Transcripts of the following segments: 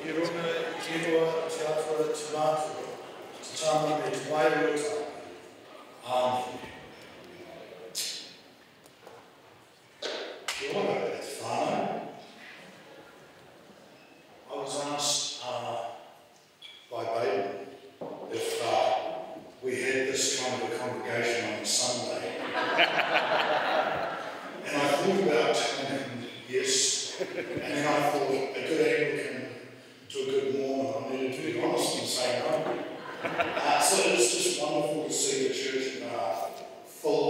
I was asked by Baden if we had this kind of a congregation on a Sunday. And I thought about telling yes, and then I thought a good Anglican to a good Mormon, I needed to be honest and say no. So it's just wonderful to see the church full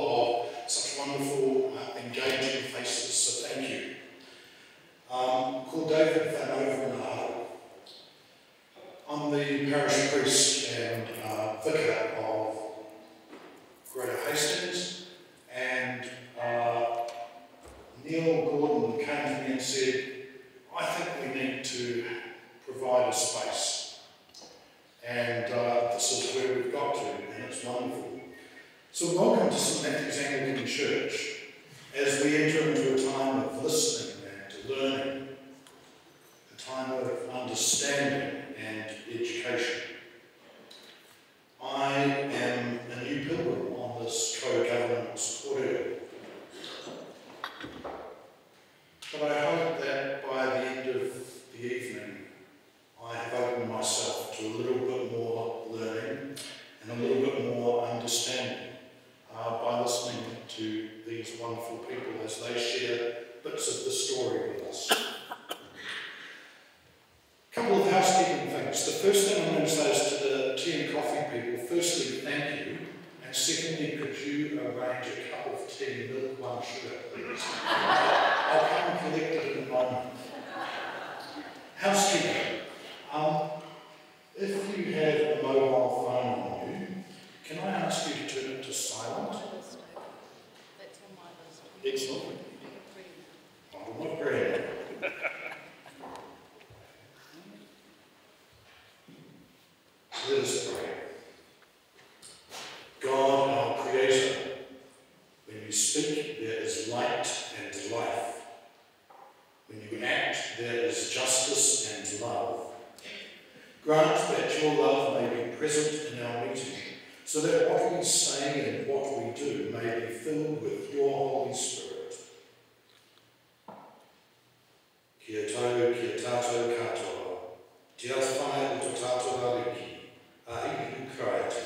of such wonderful, engaging faces, so thank you. Called David Van Overnaar. I'm the parish priest and vicar of Greater Hastings, and Neil Gordon came to me and said, I think we need to provide a space, and this is where we've got to, and it's wonderful. So welcome to St Matthew's Anglican Church as we enter into a time of listening and learning, a time of understanding and education. I am a new pilgrim on this co-governance corridor, but I hope that by the end of the evening I have opened myself to a little bit more learning and a little bit more understanding by listening to these wonderful people as they share bits of the story with us. A couple of housekeeping things. The first thing I'm going to say is to the tea and coffee people, firstly, thank you, and secondly, could you arrange a cup of tea, milk, one sugar, please? I'll come and collect it in a moment. Housekeeping. If you have a mobile phone on you, can I ask you to turn it to silent? Excellent. I'm not green. Let us pray. God, our Creator, when you speak, there is light and life. When you act, there is justice and love. Grant that your love may be present in our meeting, so that what we say and what we do may be filled with your Holy Spirit. Kia tau, kia tātou katoa, te awhai o te tātou ariki, a hihi kraiti,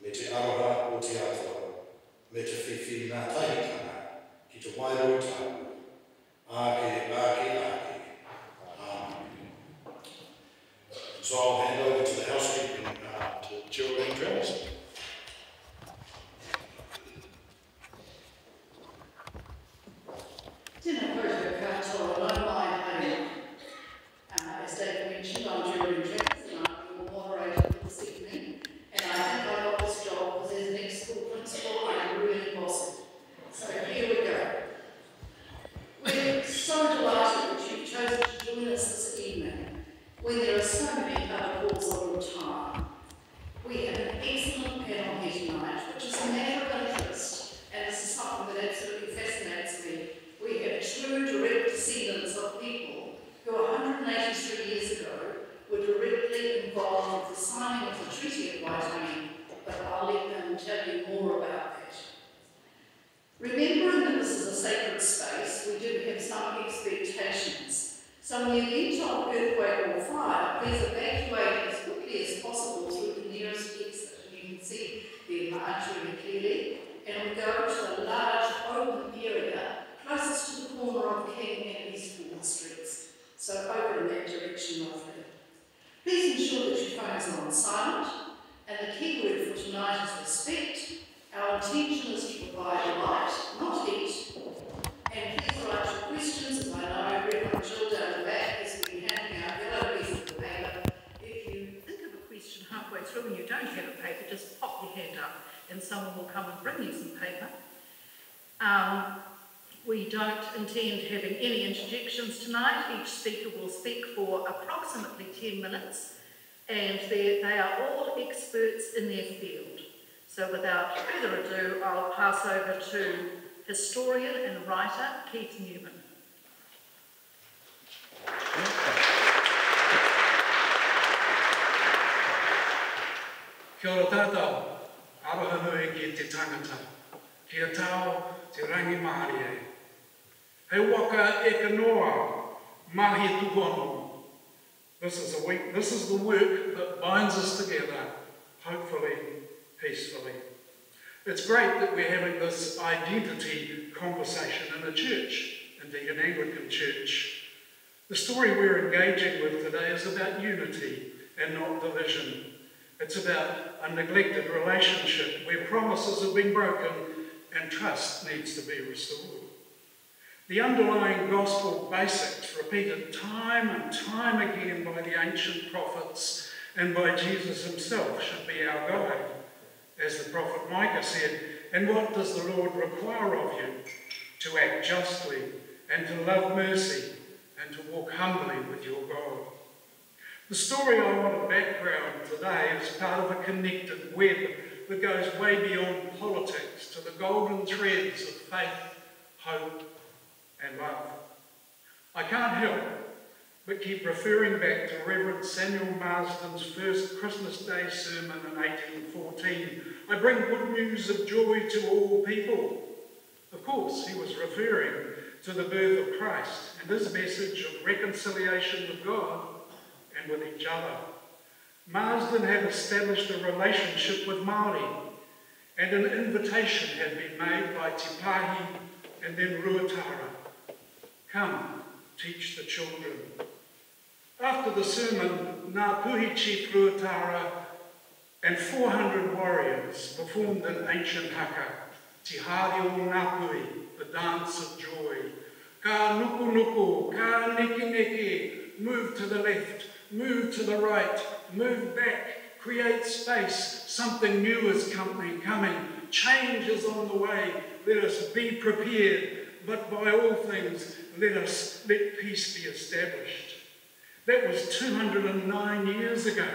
me te aroha o te atua, me te whiwhi nā tahitanga, ki te wairoi tāu, ake. Amen. So I'll hand over to the housekeeping to Geraldine Travis. Tēnā koutou katoa, no mai home. As David mentioned, I'm Geraldine Travis and I'm your moderator this evening. And I think I got this job because as an ex-school principal, I'm really bossy. So here we go. We're so delighted that you've chosen to join us this evening when there are so many other calls on your time. We have an excellent panel here tonight, which is a matter of interest, and this is something that absolutely fascinates me. We have true direct descendants of people who 183 years ago were directly involved with the signing of the Treaty of Waitangi, but I'll let them tell you more about that. Remembering that this is a sacred space, we do have some expectations. So in the event of earthquake or fire, please evacuate as quickly as possible through the nearest exit. You can see the march really clearly. And we go to the large open area closest to the corner of King and East 4th Streets. So over in that direction roughly. Please ensure that your phones are on silent. And the key word for tonight is respect. Our intention is to provide light, not heat. And please write your questions. I know Reverend Jill down the back has been handing out yellow pieces of paper. If you think of a question halfway through and you don't have a paper, just pop your hand up and someone will come and bring you some paper. We don't intend having any interjections tonight. Each speaker will speak for approximately 10 minutes and they are all experts in their field. So without further ado, I'll pass over to historian and writer Keith Newman. Kia ora tātou, aroha nui ki te tangata, kia tau te rangi Māori e. Hei waka e ka noa, mahi tukono. This is a week, this is the work that binds us together, hopefully, peacefully. It's great that we're having this identity conversation in a church, indeed an Anglican church. The story we're engaging with today is about unity and not division. It's about a neglected relationship where promises have been broken and trust needs to be restored. The underlying gospel basics, repeated time and time again by the ancient prophets and by Jesus himself, should be our guide. As the prophet Micah said, and what does the Lord require of you? To act justly and to love mercy and to walk humbly with your God. The story I want to background today is part of a connected web that goes way beyond politics to the golden threads of faith, hope and love. I can't help but keep referring back to Reverend Samuel Marsden's first Christmas Day sermon in 1814. I bring good news of joy to all people. Of course, he was referring to the birth of Christ and his message of reconciliation with God and with each other. Marsden had established a relationship with Māori, and an invitation had been made by Te Pahi and then Ruatara. Come, teach the children. After the sermon, Ngāpuhi Chief Ruatara and 400 warriors performed an ancient haka, Te Hari o Ngāpuhi, the dance of joy. Ka nuku nuku, ka neke neke, move to the left, move to the right, move back, create space. Something new is coming. Change is on the way. Let us be prepared, but by all things, let peace be established. That was 209 years ago.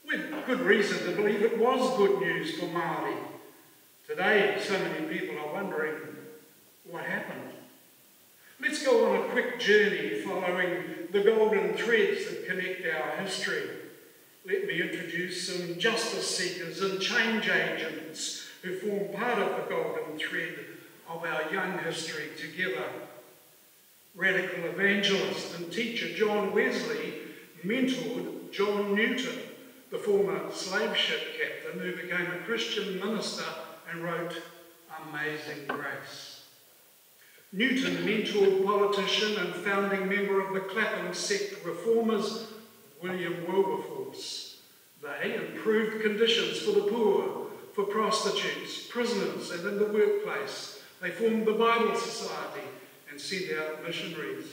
With good reason to believe it was good news for Māori. Today, so many people are wondering what happened. Let's go on a quick journey following the golden threads that connect our history. Let me introduce some justice seekers and change agents who form part of the golden thread of our young history together. Radical evangelist and teacher John Wesley mentored John Newton, the former slave ship captain who became a Christian minister and wrote Amazing Grace. Newton mentored politician and founding member of the Clapham sect reformers, William Wilberforce. They improved conditions for the poor, for prostitutes, prisoners, and in the workplace. They formed the Bible Society and sent out missionaries.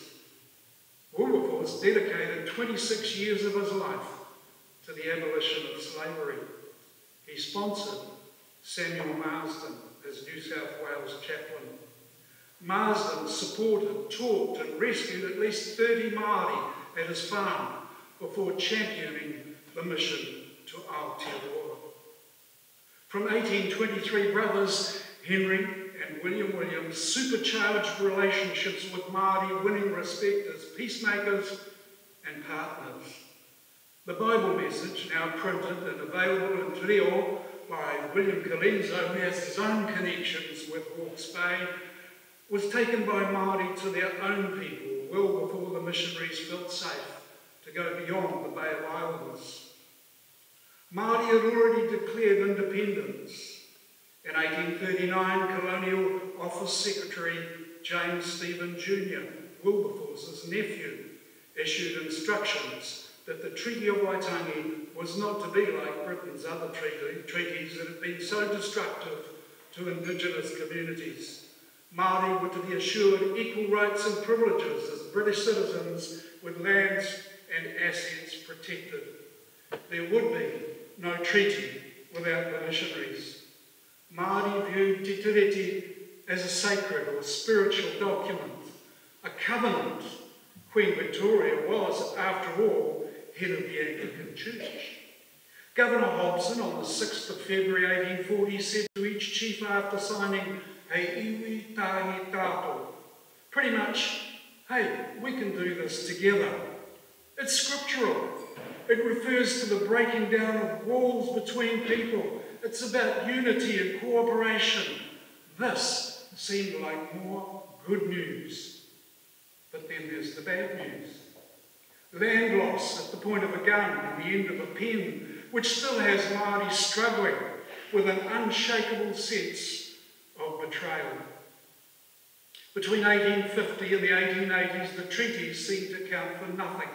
Wilberforce dedicated 26 years of his life to the abolition of slavery. He sponsored Samuel Marsden as New South Wales chaplain. Marsden supported, taught and rescued at least 30 Māori at his farm before championing the mission to Aotearoa. From 1823, brothers Henry and William Williams supercharged relationships with Māori, winning respect as peacemakers and partners. The Bible message, now printed and available in Reo by William Colenso, who has his own connections with Hawke's Bay, was taken by Māori to their own people well before the missionaries felt safe to go beyond the Bay of Islands. Māori had already declared independence. In 1839, Colonial Office Secretary James Stephen Jr., Wilberforce's nephew, issued instructions that the Treaty of Waitangi was not to be like Britain's other treaties that had been so destructive to Indigenous communities. Māori were to be assured equal rights and privileges as British citizens with lands and assets protected. There would be no treaty without the missionaries. Māori viewed Te Tiriti as a sacred or spiritual document, a covenant. Queen Victoria was, after all, head of the Anglican Church. Governor Hobson, on the 6th of February 1840, said to each chief after signing Hei iwi tahi tātou, pretty much, hey, we can do this together. It's scriptural. It refers to the breaking down of walls between people. It's about unity and cooperation. This seemed like more good news. But then there's the bad news. Land loss at the point of a gun and the end of a pen, which still has Māori struggling with an unshakable sense of betrayal. Between 1850 and the 1880s, the treaties seemed to count for nothing,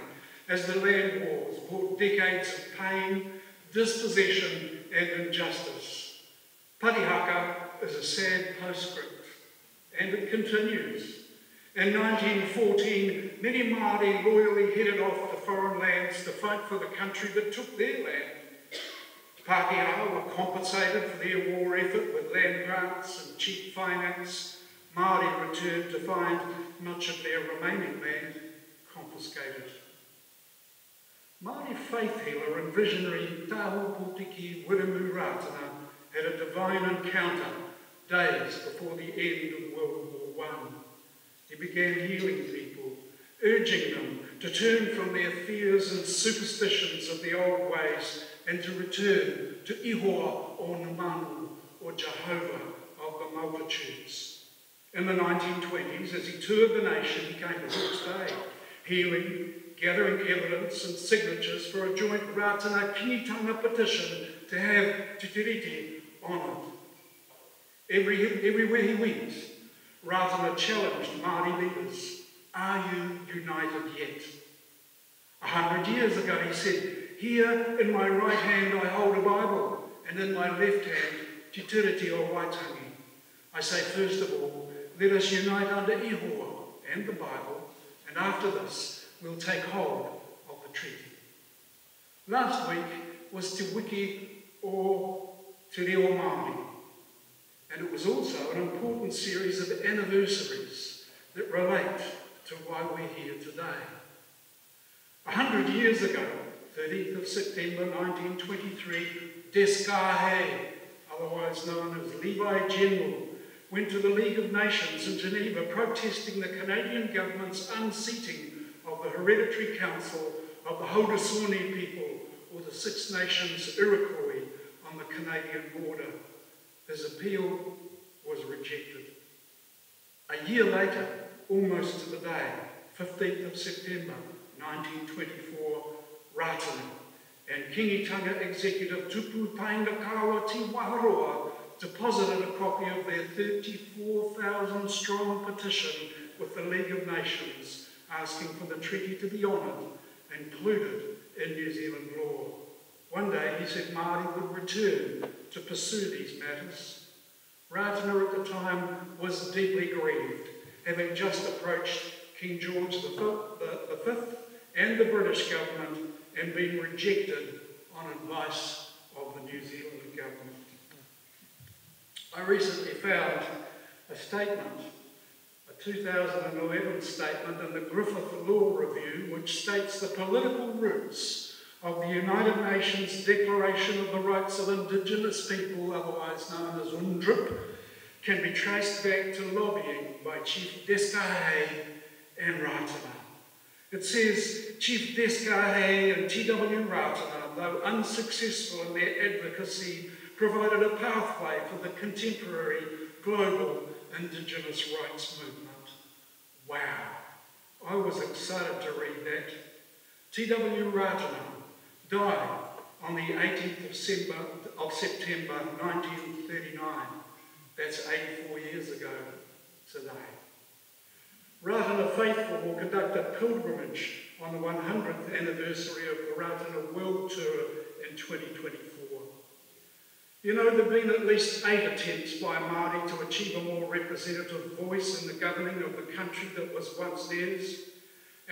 as the land wars brought decades of pain, dispossession and injustice. Patihaka is a sad postscript, and it continues. In 1914, many Māori loyally headed off to foreign lands to fight for the country that took their land. Pākehā were compensated for their war effort with land grants and cheap finance. Māori returned to find much of their remaining land confiscated. Māori faith healer and visionary Tahu Pōtiki Wiremu Ratana had a divine encounter days before the end of World War I. He began healing people, urging them to turn from their fears and superstitions of the old ways and to return to Ihoa or Namanu or Jehovah of the multitudes. In the 1920s, as he toured the nation, he came to Hawke's Bay, healing, gathering evidence and signatures for a joint Ratana Kinitanga petition to have Te Tiriti honoured. Everywhere he went, Ratana challenged Māori leaders, are you united yet? 100 years ago he said, here in my right hand I hold a Bible, and in my left hand Te Tiriti o Waitangi. I say first of all, let us unite under Ihoa and the Bible, and after this we'll take hold of the treaty. Last week was Te Wiki o Te Reo Māori, and it was also an important series of anniversaries that relate to why we're here today. 100 years ago, 13th of September 1923, Descartes, otherwise known as Levi General, went to the League of Nations in Geneva protesting the Canadian government's unseating of the Hereditary Council of the Haudenosaunee people, or the Six Nations Iroquois, on the Canadian border. His appeal was rejected. A year later, almost to the day, 15th of September 1924, Ratana and Kingitanga Executive Tupu Paingakawa Te Waharoa deposited a copy of their 34,000-strong petition with the League of Nations, asking for the treaty to be honoured, included in New Zealand law. One day he said Māori would return to pursue these matters. Ratana at the time was deeply grieved, having just approached King George V and the British government and been rejected on advice of the New Zealand government. I recently found a statement, a 2011 statement in the Griffith Law Review, which states the political roots of the United Nations Declaration of the Rights of Indigenous People, otherwise known as UNDRIP, can be traced back to lobbying by Chief Descartes and Ratana. It says, Chief Descartes and T.W. Ratana, though unsuccessful in their advocacy, provided a pathway for the contemporary global Indigenous rights movement. Wow, I was excited to read that. T.W. Ratana died on the 18th of September 1939. That's 84 years ago today. Ratana faithful will conduct a pilgrimage on the 100th anniversary of the Ratana World Tour in 2024. You know, there have been at least 8 attempts by Māori to achieve a more representative voice in the governing of the country that was once theirs.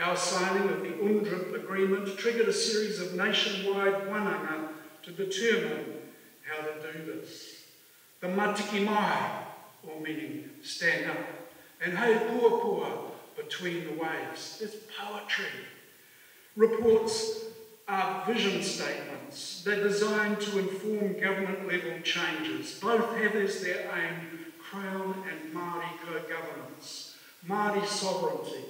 Our signing of the UNDRIP agreement triggered a series of nationwide wananga to determine how to do this. The matiki mai, or meaning stand up, and hei puapua, between the waves. It's poetry. Reports are vision statements. They're designed to inform government-level changes. Both have as their aim Crown and Māori co-governance, Māori sovereignty,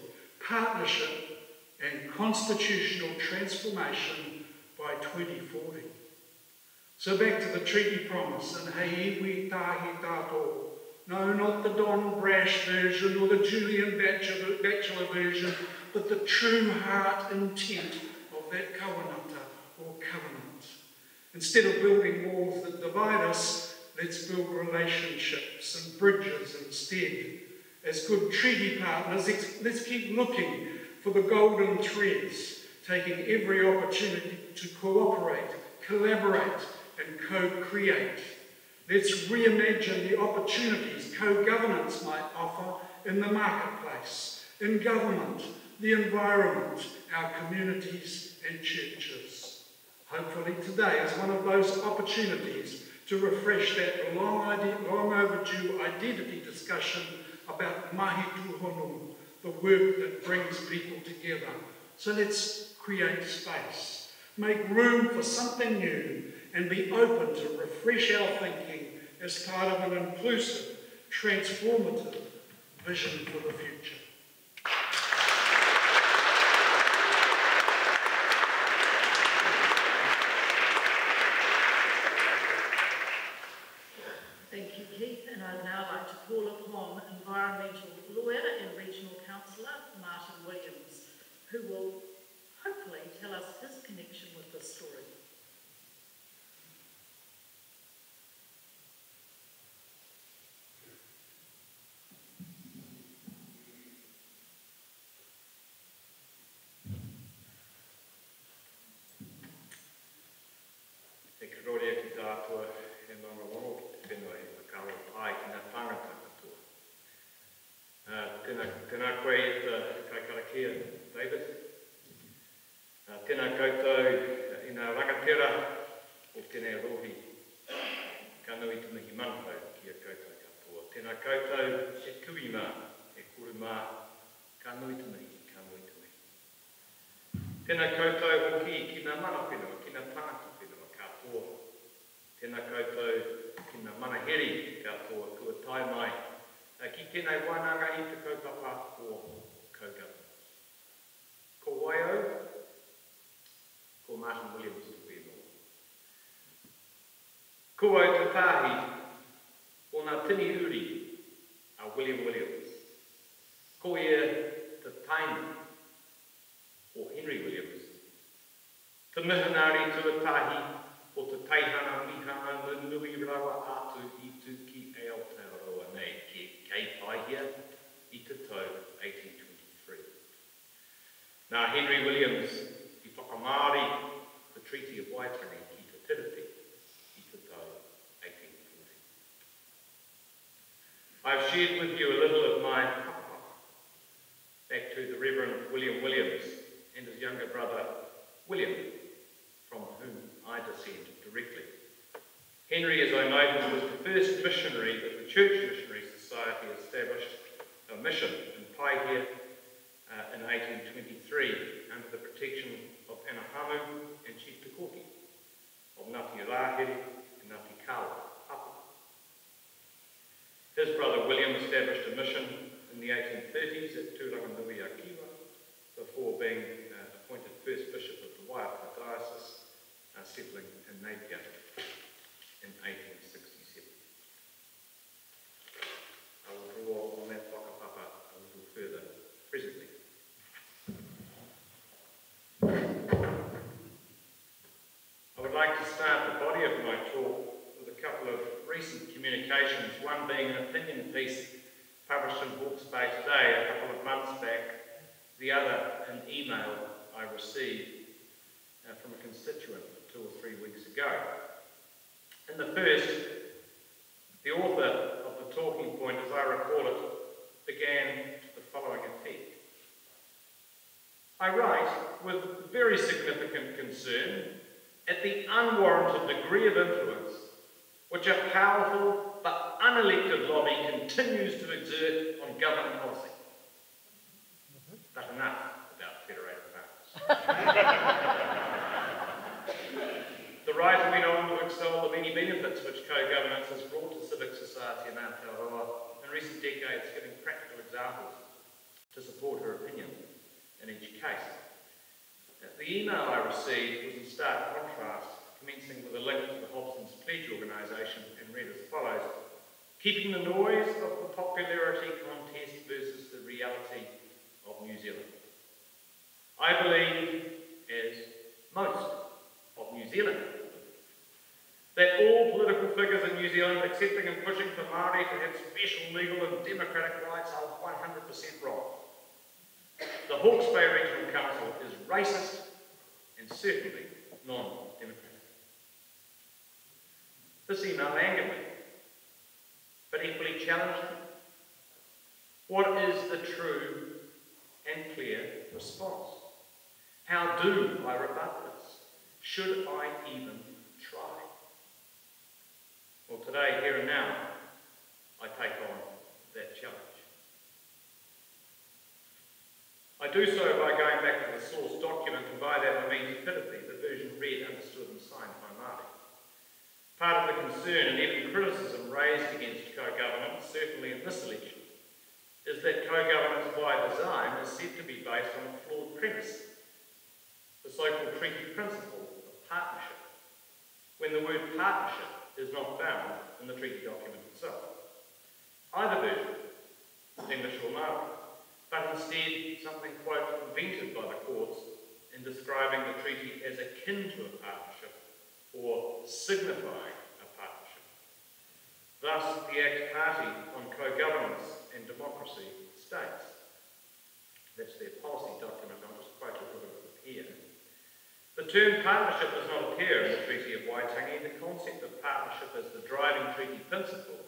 partnership and constitutional transformation by 2040. So back to the treaty promise, and hei iwi tahi tātou. No, not the Don Brash version or the Julian Bachelor version, but the true heart intent of that kawanata or covenant. Instead of building walls that divide us, let's build relationships and bridges instead. As good treaty partners, let's keep looking for the golden threads, taking every opportunity to cooperate, collaborate and co-create. Let's reimagine the opportunities co-governance might offer in the marketplace, in government, the environment, our communities and churches. Hopefully today is one of those opportunities to refresh that long overdue identity discussion about mahi tūhono, the work that brings people together. So let's create space, make room for something new, and be open to refresh our thinking as part of an inclusive, transformative vision for the future. Thank you, Keith, and I'd now like to call upon environmental lawyer and regional councillor Martin Williams, who will hopefully tell us his connection with this story. Tēnā koe e kai karakia, David. Tēnā koutou i ngā rangatira o tēnei rohi. Ka nui te mihi manapau ki a koutou katoa. Tēnā koutou e kui mā, e kuru mā, ka nui te mihi, ka nui te mihi. Tēnā koutou hoki ki ngā mana whenua, ki ngā tangata whenua katoa. Tēnā koutou ki ngā manaheri katoa, kua tai mai. Ki tēnei wānanga i te kaupapa o co-governance. Ko Waio, ko Martin Williams te whenua. Ko au te tāhi o ngā tini uri a William Williams. Ko ia te taina o Henry Williams. Te mihanari tuatahi o te teihana mihana na nui rawa atu i tu ki Aotearoa nei ki kei paihia i te tau 1823. Nā Henry Williams i whakamāori the Treaty of Waitangi ki te Tiriti i te tau 1840. I've shared with you a little of my papa back to the Reverend William Williams and his younger brother William, from whom I descend directly. Henry, as I noted, was the first missionary that the Church Missionary Society established a mission in Paihia in 1823 under the protection of Anahamu and Chief Te Koki, of Ngāti Rahiri and Ngāti Kawa, Papa. His brother William established a mission in the 1830s at Tūranganui a Kiwa before being appointed first bishop of the Waiata Diocese, settling in Napier in 1867. I will draw on that whakapapa a little further presently. I would like to start the body of my talk with a couple of recent communications, one being an opinion piece published in Hawke's Bay Today a couple of months back, the other an email I received from a constituent 2 or 3 weeks ago. In the first, the author of the talking point, as I recall it, began to the following effect. I write with very significant concern at the unwarranted degree of influence which a powerful but unelected lobby continues to exert on government policy. But enough about federated powers. The writer went on to extol the many benefits which co-governance has brought to civic society in Aotearoa in recent decades, giving practical examples to support her opinion in each case. The email I received was in stark contrast, commencing with a link to the Hastings Pledge organisation and read as follows: keeping the noise of the popularity contest versus the reality of New Zealand. I believe, as most of New Zealand, that all political figures in New Zealand accepting and pushing for Māori to have special legal and democratic rights are 100% wrong. The Hawke's Bay Regional Council is racist and certainly non-democratic. This email angered me, but equally challenged me. What is the true and clear response? How do I rebut this? Should I even try? Well, today, here and now, I take on that challenge. I do so by going back to the source document, and by that I mean definitively the version read, understood and signed by Māori. Part of the concern and even criticism raised against co-governance, certainly in this election, is that co-governance by design is said to be based on a flawed premise, the so-called treaty principle of partnership, when the word partnership is not found in the treaty document itself. Either version, English or Māori, but instead something, quote, invented by the courts in describing the treaty as akin to a partnership or signifying a partnership. Thus, the Act Party on Co-Governance and Democracy states, that's their policy document, I'll just quote a little bit of it here. The term partnership does not appear in the Treaty of Waitangi. The concept of partnership as the driving treaty principle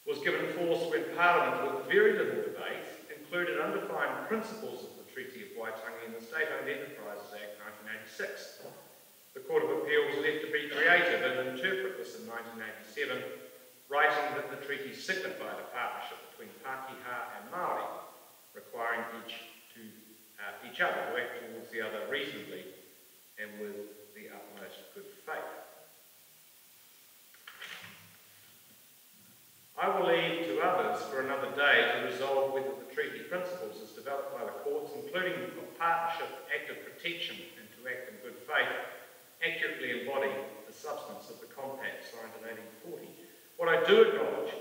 was given force when Parliament, with very little debate, included undefined principles of the Treaty of Waitangi in the State-Owned Enterprises Act 1986. The Court of Appeals left to be creative and interpret this in 1987, writing that the treaty signified a partnership between Pākehā and Māori, requiring each other to act towards the other reasonably and with the utmost good faith. I will leave to others for another day to resolve whether the treaty principles as developed by the courts, including of partnership, active protection and to act in good faith, accurately embody the substance of the compact signed in 1840. What I do acknowledge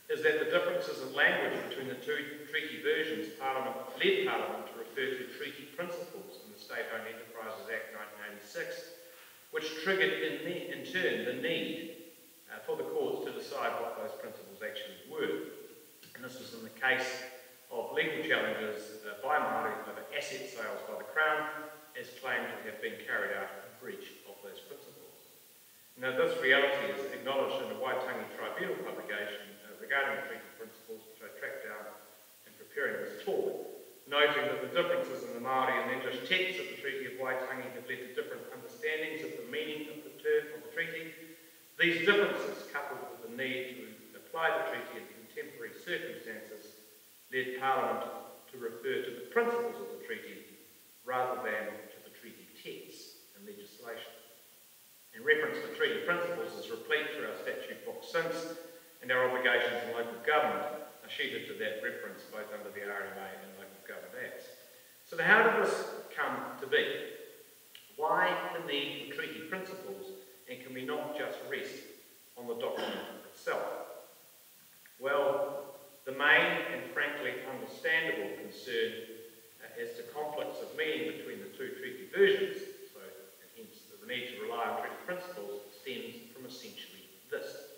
is that the differences in language between the two treaty versions led Parliament to refer to treaty principles in the State-Owned Enterprises Act 1986, which triggered in turn the need for the courts to decide what those principles actually were. And this was in the case of legal challenges by Māori over asset sales by the Crown, as claimed to have been carried out in breach of those principles. Now, this reality is acknowledged in a Waitangi Tribunal publication regarding the treaty principles, which I tracked down in preparing this talk, noting that the differences in the Māori and English texts of the Treaty of Waitangi have led to different understandings of the meaning of the term of the treaty. These differences, coupled with the need to apply the treaty in contemporary circumstances, led Parliament to refer to the principles of the treaty rather than to the treaty texts and legislation. In reference to treaty principles is replete through our statute book since, and our obligations in local government are sheeted to that reference both under the RMA and local government acts. So how did this come to be? Why the need for treaty principles, and can we not just rest on the document itself? Well, the main and frankly understandable concern as to conflicts of meaning between the two treaty versions, and hence the need to rely on treaty principles, stems from essentially this.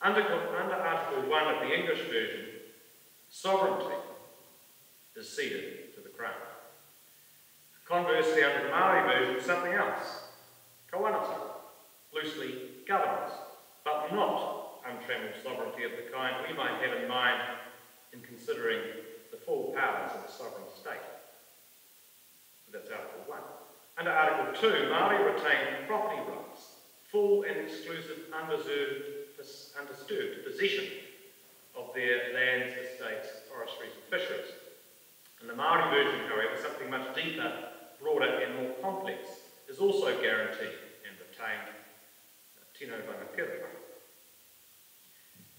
Under Article 1 of the English version, sovereignty is ceded to the Crown. Conversely, under the Māori version, something else, kawanata, loosely governance, but not untrammeled sovereignty of the kind we might have in mind in considering the full powers of a sovereign state. So that's Article 1. Under Article 2, Māori retain property rights, full and exclusive undisturbed possession of their lands, estates, forestries and fisheries. In the Māori version, however, something much deeper, broader and more complex is also guaranteed and retained, tino vangapira.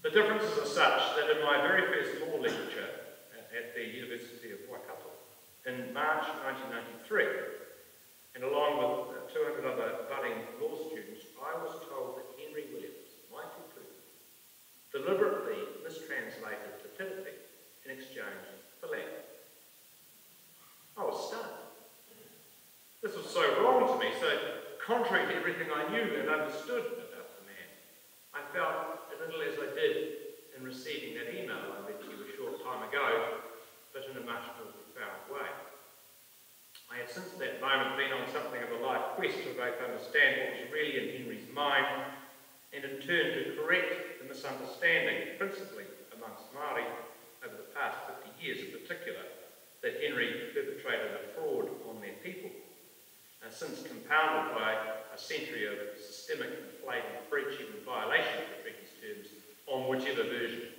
The differences are such that in my very first law lecture at the University of Waikato, In March 1993, and along with 200 other budding law students, I was told that Henry Williams, my tutor, deliberately mistranslated fertility in exchange for land. I was stunned. This was so wrong to me, so contrary to everything I knew and understood about the man. I felt as little as I did in receiving that email I read to you a short time ago, but in a much more profound way. I have since that moment been on something of a life quest to both understand what was really in Henry's mind and in turn to correct the misunderstanding, principally amongst Māori, over the past 50 years in particular, that Henry perpetrated a fraud on their people, since compounded by a century of systemic and flagrant breach, even violation of the treaty's terms, on whichever version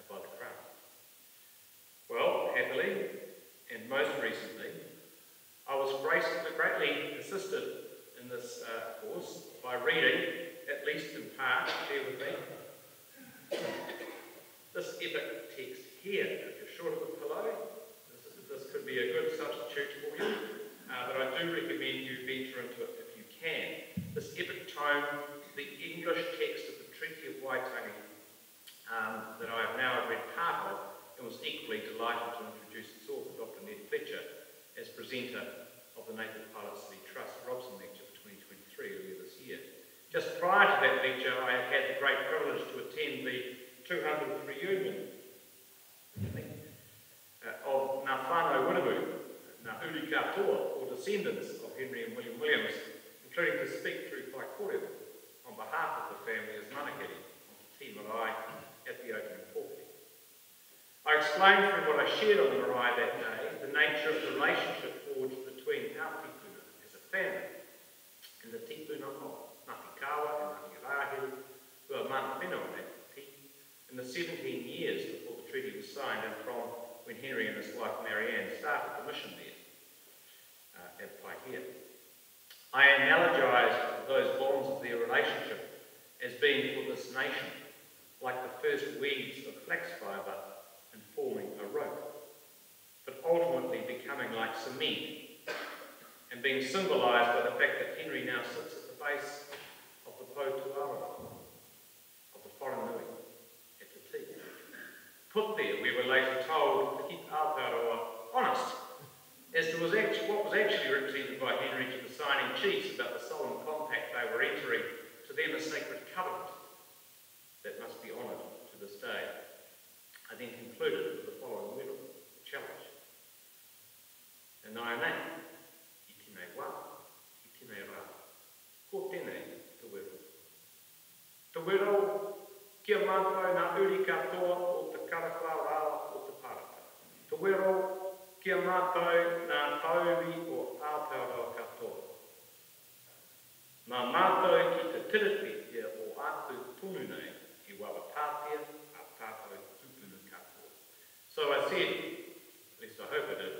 by the Crown. Well, happily, and most recently, I was greatly assisted in this course by reading, at least in part, bear with me, this epic text here. If you're short of a pillow, this could be a good substitute for you, but I do recommend you venture into it if you can. This epic tome, the English text of the Treaty of Waitangi, that I have now read part of, and was equally delighted to introduce its author, Dr. Ned Fletcher, as presenter of the Native Pilots City Trust Robson Lecture for 2023 earlier this year. Just prior to that lecture, I had the great privilege to attend the 200th reunion of Ngā whānau Winamu, Ngā uri katoa, or descendants of Henry and William Williams, including to speak through Whai Kōrero on behalf of the family as manakiri on Te Marae at the opening pōwhiri. I explained through what I shared on the marae that day the nature of the relationship forged between our tipuna as a family and the tipuna of Ngāti Kawa and Ngāti Rāhiru, who are mana whenua on that ti, in the 17 years before the treaty was signed and from when Henry and his wife Marianne started the mission there at Paihia. I analogized those bonds of their relationship as being for this nation like the first weeds of flax fibre and forming a rope, but ultimately becoming like cement and being symbolised by the fact that Henry now sits at the base of the Poutuara, of the Wharenui, at the T. Put there, we were later told, to keep Aotearoa honest as to what was actually represented by Henry to the signing chiefs about the solemn compact they were entering, to them a sacred covenant that must be honoured to this day. I then concluded with the following word, the challenge. E nāianei, I tēnei wā, I tēnei rā, ko tēnei te wero. Te wero, kia mātou ngā uri katoa o te karawha rā o te parata. Te wero, kia mātou ngā tauri o Aotearoa katoa. Mā mātou ki te tiriti o atu tonu nei, i wawa tātia a tātou tupuna katoa. So I said, at least I hope I did,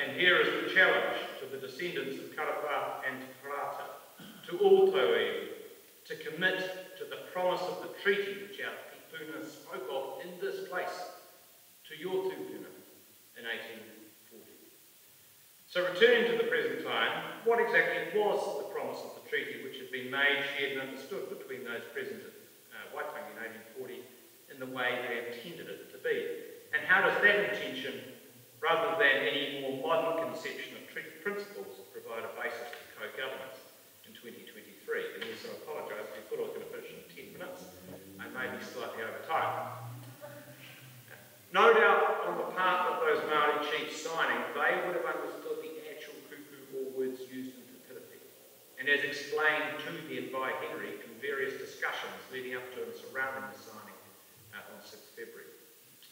and here is the challenge to the descendants of Karawha and Te Parata, to all Tauiwi, to commit to the promise of the treaty which our tupuna spoke of in this place, to your tupuna in 1840. So returning to the present time, what exactly was the promise of the treaty which had been made, shared and understood between those present at Waitangi in 1840 in the way they intended it to be? And how does that intention, rather than any more modern conception of treaty principles, provide a basis for co-governance in 2023? And yes, I apologise, I thought I was going to finish in 10 minutes. I may be slightly over time. No doubt on the part of those Māori chiefs signing, they would have understood the actual kupu or words used in fertility, and as explained to them by Henry in various discussions leading up to and surrounding the signing on 6th February.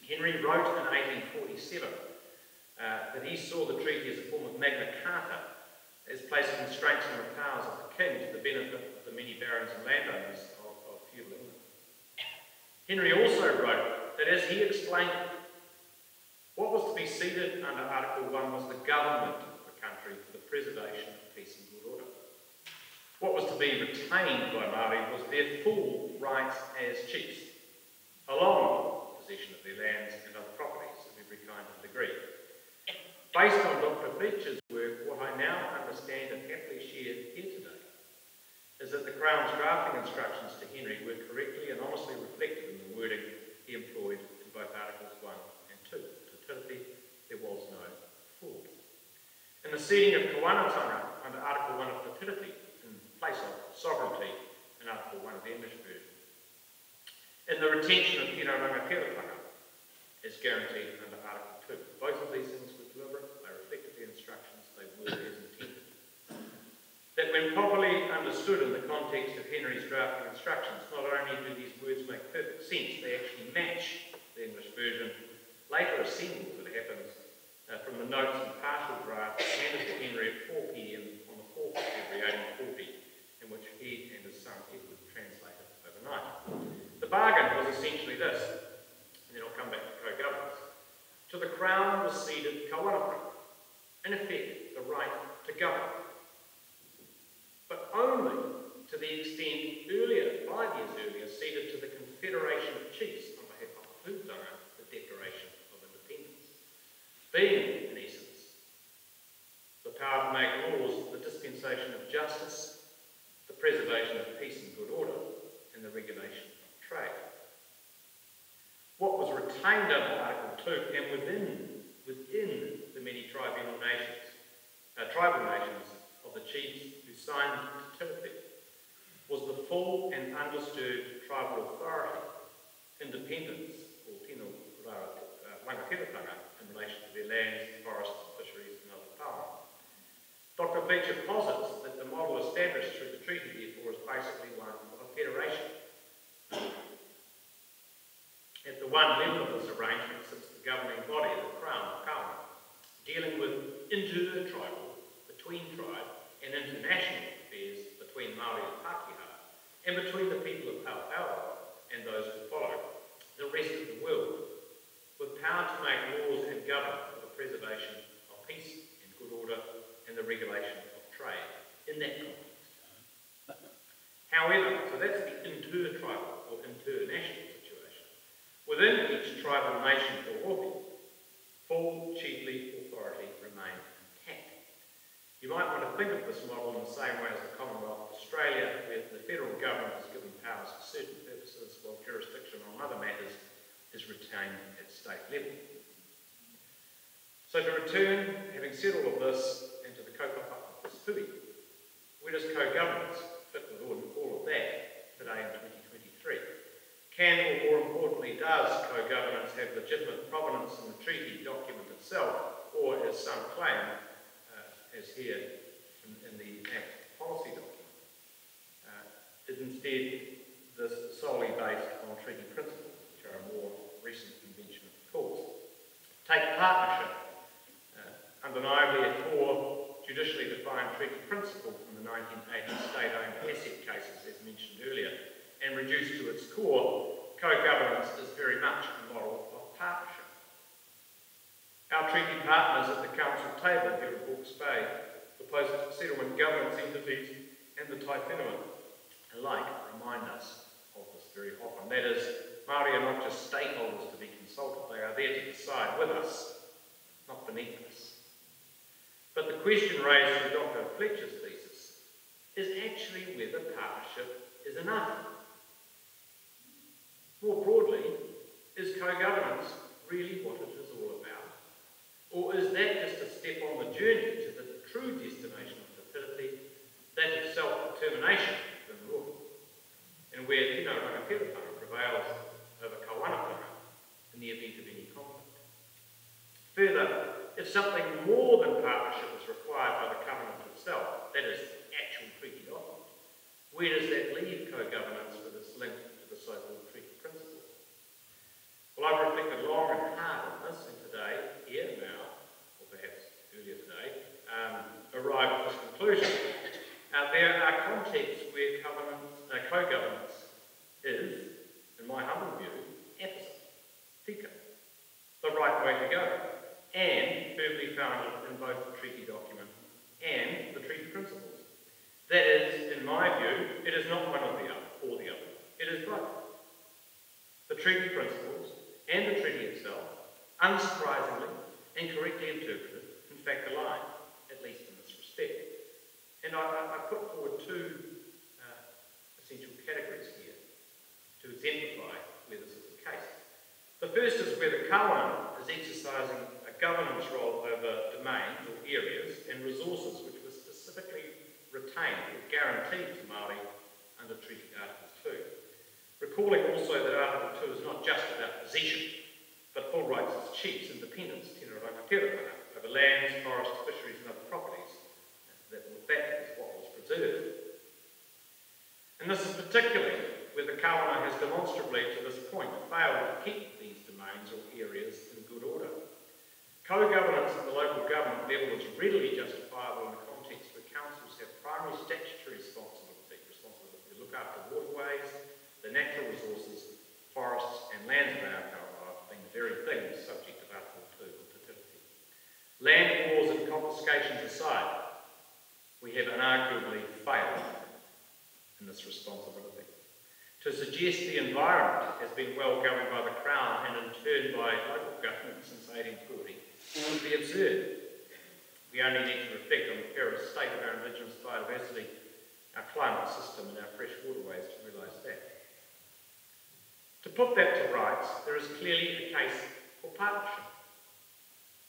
Henry wrote in 1847 that he saw the treaty as a form of Magna Carta, as placing constraints on the powers of the king to the benefit of the many barons and landowners of feudal England. Henry also wrote that, as he explained it, what was to be ceded under Article 1 was the government of the country for the preservation of peace and good order. What was to be retained by Māori was their full rights as chiefs, along with possession of their lands and other properties of every kind and degree. Based on Dr. Fletcher's work, what I now understand and happily share here today is that the Crown's drafting instructions to Henry were correctly and honestly reflected in the wording he employed in both Articles 1 and 2. To Tiriti, there was no fraud. In the ceding of kawanatanga under Article 1 of Te Tiriti, in place of sovereignty in Article 1 of the English version, in the retention of tino rangatira as guaranteed under Article 2. Both of these things were deliberate, they reflected the instructions, they were as intended. That when properly understood in the context of Henry's drafting instructions, not only do these words make perfect sense, they actually match the English version, later assembled, as it happens, from the notes and partial drafts handed to Henry at 4 p.m. on the 4th of February 1840, in which he and his son Edward translated overnight. The bargain was essentially this, and then I'll come back to co-governance. To the Crown was ceded kawanatanga, in effect, the right to govern, but only to the extent earlier, 5 years earlier, ceded to the Confederation of Chiefs on behalf of Pūtanga, the Declaration of Independence, being, in essence, the power to make laws, the dispensation of justice, the preservation of peace and good order, and the regulation of trade. What was retained under Article 2 and within the many tribal nations of the chiefs who signed Te Tiriti was the full and undisturbed tribal authority, independence, or tino rangatira in relation to their lands, forests, fisheries and other power. Dr. Fletcher posits that the model established through the treaty, therefore, is basically one of a federation. At the one level of this arrangement sits the governing body, the Crown, Kawa, dealing with inter-tribal, between tribe, and international affairs between Māori and Pākehā, and between the people of Aotearoa and those who follow the rest of the world, with power to make laws and govern for the preservation of peace and good order and the regulation of trade in that context. However, so that's the inter-tribal or inter-national situation. Within each tribal nation or rohe, full chiefly authority remained intact. You might want to think of this model in the same way as the Commonwealth of Australia, where the federal government is given powers for certain purposes, while jurisdiction on other matters is retained at state level. So to return, having said all of this, and to the kaupapa of this hui, where does co-governance fit with all of that today in 2023? Can, or more importantly, does co-governance have legitimate provenance in the treaty document itself, or, as some claim, as here in the Act policy document, is instead this solely based on treaty principles, which are a more recent convention, of course. Take partnership, undeniably a core judicially defined treaty principle from the 1980 state-owned asset cases, as mentioned earlier, and reduced to its core, co-governance is very much a model of partnership. Our treaty partners at the council table here at Hawke's Bay, the post-settlement governance entities and the Tai Whenua alike remind us of this very often. That is, Māori are not just stakeholders to be consulted, they are there to decide with us, not beneath us. But the question raised in Dr. Fletcher's thesis is actually whether partnership is enough. More broadly, is co-governance really what it is all about? Or is that just a step on the journey to the true destination of Te Tiriti, that of self-determination in Rohe, and where tino rangatira prevails over kawanatanga in the event of any conflict? Further, if something more than partnership is required by the covenant itself, that is, the actual treaty document, where does that leave co-governance with its link to the so-called treaty principles? Well, I've reflected long and hard on this, and today, here now, or perhaps earlier today, arrived at this conclusion. There are contexts where co-governance is, in my humble view, apposite, tika, the right way to go, and firmly founded in both the treaty document and the treaty principles. That is, in my view, it is not one or the other. It is both. The treaty principles and the treaty itself, unsurprisingly and correctly interpreted, fact aligned, at least in this respect. And I put forward two essential categories here to exemplify where this is the case. The first is where the kawana is exercising a governance role over domains or areas and resources which were specifically retained or guaranteed to Māori under Treaty Article 2. Recalling also that Article 2 is not just about possession, but full rights as chiefs, independence, tēnā rangatira, over lands, forests, fisheries and other properties. That is what was preserved. And this is particularly where the kawana has demonstrably, to this point, failed to keep these domains or areas in good order. Co-governance at the local government level is readily justifiable in the context where councils have primary statutory responsibility to look after waterways, the natural resources, forests and lands of Aotearoa, being the very things subject of Article 2 of Te Tiriti. Land wars and confiscations aside, we have unarguably failed in this responsibility. To suggest the environment has been well governed by the Crown and in turn by local government since 1840 would be absurd. We only need to reflect on the perilous state of our indigenous biodiversity, our climate system and our fresh waterways to realise that. To put that to rights, there is clearly a case for partnership.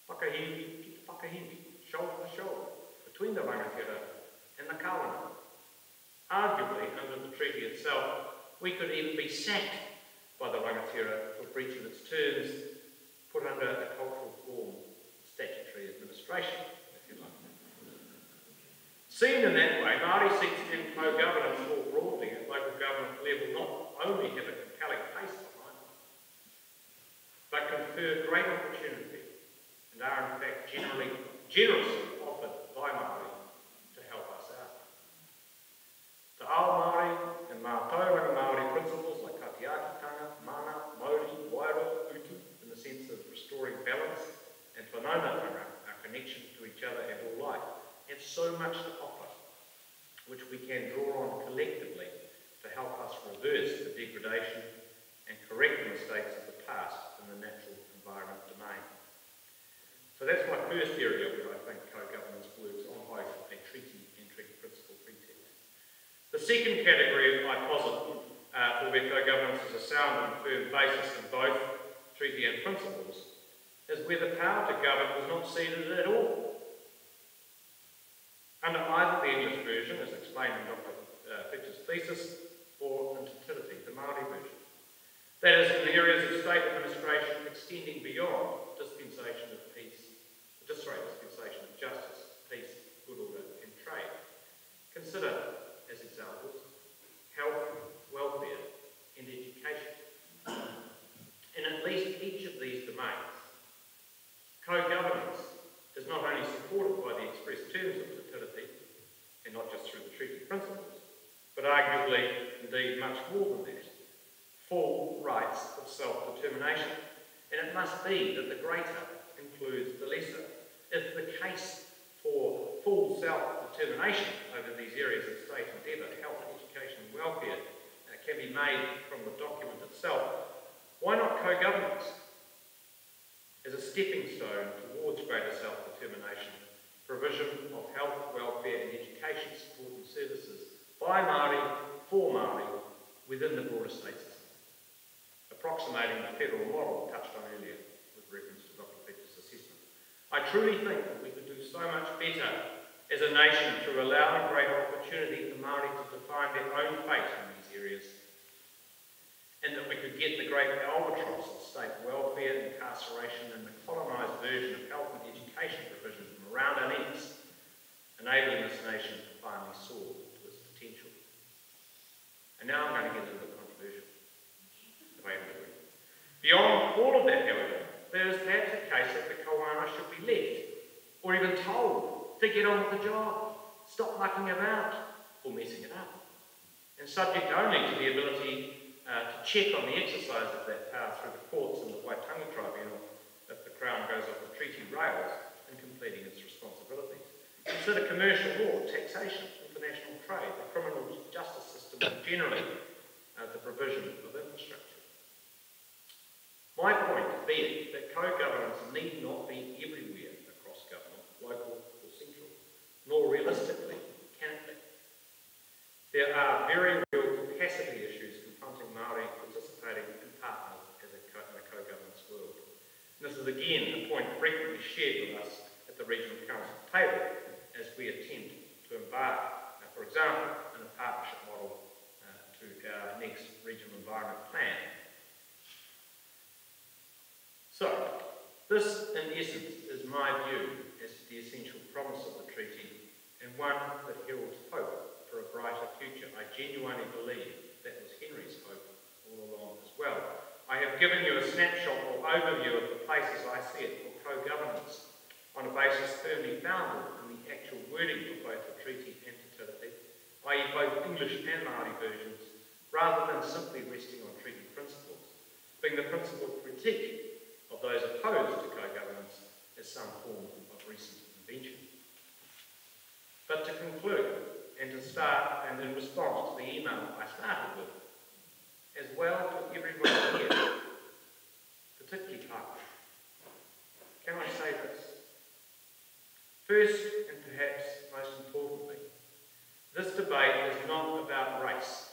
Whakahindi ki te whakahindi, shoulder to shoulder, between the rangatira and the kawana. Arguably, under the treaty itself, we could even be sacked by the rangatira for breach of its terms, put under a cultural form of statutory administration, if you like. Seen in that way, Māori seeks to end co-governance more broadly at local government level, not only have a compelling case behind it, but confer great opportunity and are in fact generously offered by Māori to help us out. Te ao Māori and mātauranga Māori principles like katiakitanga, mana, mauri, wairo, utu, in the sense of restoring balance, and whanaunatanga, our connection to each other and all life, have so much to offer, which we can draw on collectively to help us reverse the degradation and correct the mistakes of the past in the natural environment domain. So that's my first area where I think co-governance works on both a treaty and treaty principle pretext. The second category I posit for where co-governance is a sound and firm basis in both treaty and principles is where the power to govern was not ceded at all. Under either the English version, as explained in Dr. Fitch's thesis, or in Te Tiriti, the Māori version. That is, in the areas of state administration extending beyond dispensation of justice, peace, good order and trade. Consider, as examples, health, welfare and education. In at least each of these domains, co-governance is not only supported by the express terms of Te Tiriti, and not just through the treaty principles, but arguably, indeed, much more than that, full rights of self-determination. And it must be that the greater includes the lesser. If the case for full self-determination over these areas of state endeavour, health, education and welfare, can be made from the document itself, why not co-governance as a stepping stone towards greater self-determination, provision of health, welfare and education support and services by Māori, for Māori, within the broader state system, approximating the federal model touched on earlier with reference to Dr. Fitch's assessment. I truly think that we could do so much better as a nation through allowing greater opportunity for Māori to define their own fate in these areas, and that we could get the great albatross of state welfare, incarceration and the colonised version of health and education provision from around our necks, enabling this nation to finally soar to its potential. And now I'm going to get a little bit controversial. Beyond all of that, however, there is perhaps a case that the kawana should be left, or even told, to get on with the job, stop mucking about, or messing it up, and subject only to the ability to check on the exercise of that power through the courts and the Waitangi Tribunal if the Crown goes off the treaty rails in completing its responsibilities. Consider commercial law, taxation, international trade, the criminal justice system, and generally the provision of infrastructure. My point being that co-governance need not be everywhere across government, local very real capacity issues confronting Māori participating in partners in a co-governance world. And this is again a point frequently shared with us at the Regional Council table as we attempt to embark, for example, in a partnership model to our next Regional Environment Plan. So, this in essence is my view as to the essential promise of the treaty, and one that heralds hope for a brighter future. I genuinely believe that was Henry's hope all along as well. I have given you a snapshot or overview of the places I see it for co-governance on a basis firmly founded in the actual wording of both the treaty and Antidote, i.e. both English and Māori versions, rather than simply resting on treaty principles, being the principal critique of those opposed to co-governance as some form of recent invention. But to conclude, and to start, and in response to the email I started with, as well to everyone here, particularly Hawke, can I say this? First, and perhaps most importantly, this debate is not about race,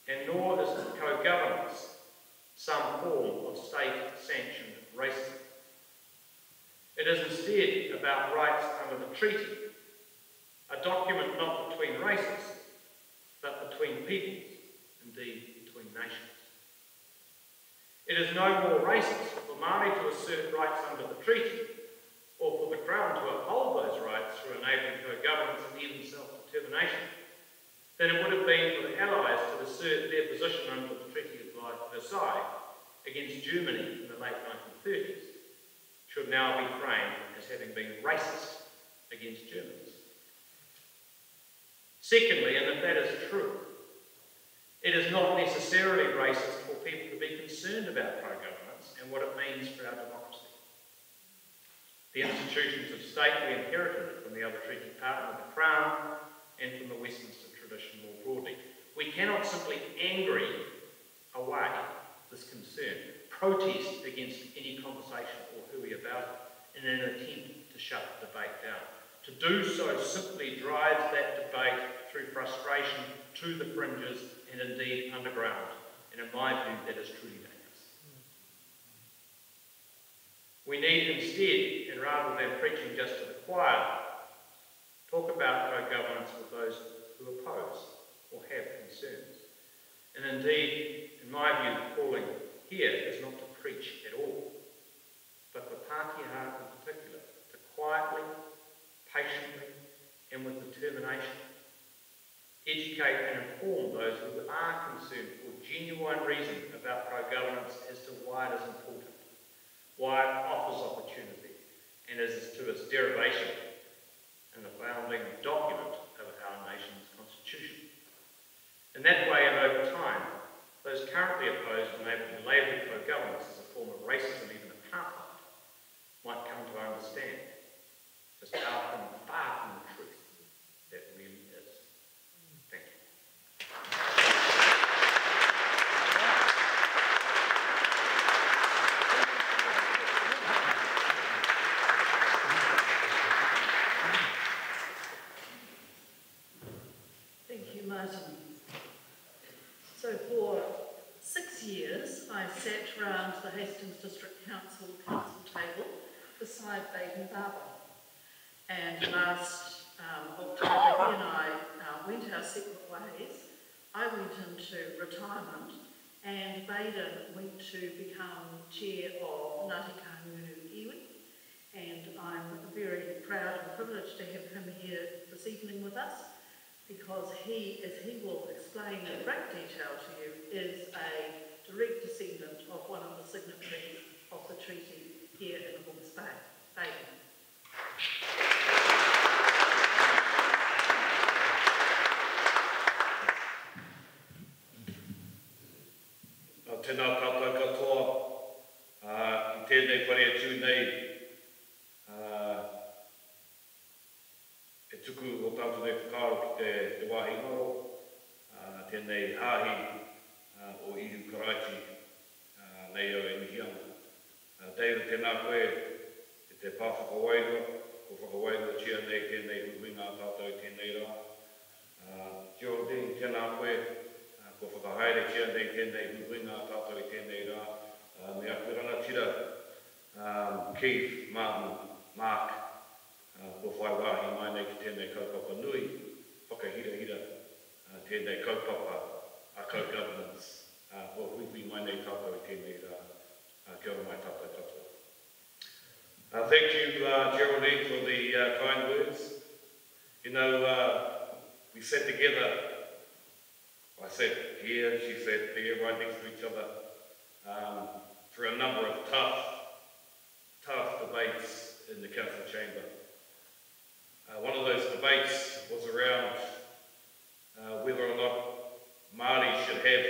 and nor is co-governance some form of state-sanctioned racism. It is instead about rights under the treaty, a document not between races, but between peoples, indeed between nations. It is no more racist for Māori to assert rights under the treaty, or for the Crown to uphold those rights through enabling co-governance and even self-determination, than it would have been for the Allies to assert their position under the Treaty of Versailles against Germany in the late 1930s, should now be framed as having been racist against Germans. Secondly, and if that is true, it is not necessarily racist for people to be concerned about pro-governance and what it means for our democracy. The institutions of state we inherited from the other treaty partner, the Crown, and from the Westminster tradition more broadly. We cannot simply angry away this concern, protest against any conversation or hooey about it in an attempt to shut the debate down. To do so simply drives that debate through frustration to the fringes and indeed underground. And in my view, that is truly dangerous. We need instead, and rather than preaching just to the choir, talk about co-governance with those who oppose or have concerns. And indeed, in my view, the calling here is not to preach at all, but for Pākehā in particular, to quietly, patiently, and with determination, educate and inform those who are concerned for genuine reason about pro-governance as to why it is important, why it offers opportunity, and as to its derivation in the founding document of our nation's constitution. In that way and over time, those currently opposed and label co-governance as a form of racism, even apartheid, might come to understand just how far from the truth that really is. Thank you. Thank you, Martin. So for 6 years, I sat round the Hastings District Council table beside Baden Barber. And last October, he and I went our separate ways. I went into retirement, and Baden went to become chair of Ngāti Kahungunu Iwi. And I'm very proud and privileged to have him here this evening with us, because he, as he will explain in great detail to you, is a direct descendant of one of the signatories of the treaty here in Hawke's Bay. Baden. Tēnā tātou katoa, I tēnei whare atu nei, e tuku o tātou nei whakaro ki te wāhi ngaro, tēnei hāhi o Ihu Karachi, nei au e Mihianga. David, tēnā koe, e te pāwhakawainga, ko whakawainga chia nei tēnei huinga tātou tēnei rā. Geraldine, tēnā tēnā koe, ko whakahaere kia nei tēnei huinga tātou i tēnei rā. Me aku rangatira, Keith, Martin, Mark, ko whai wāhi mai nei ki tēnei kaupapa nui, whakahira tēnei kaupapa a co-governance, ko hui mai nei tātou i tēnei rā. Kia ora mai tātou tātou. Thank you, Geraldine, for the kind words. You know, we sat together. I sat here, she sat there, right next to each other, through a number of tough debates in the council chamber. One of those debates was around whether or not Māori should have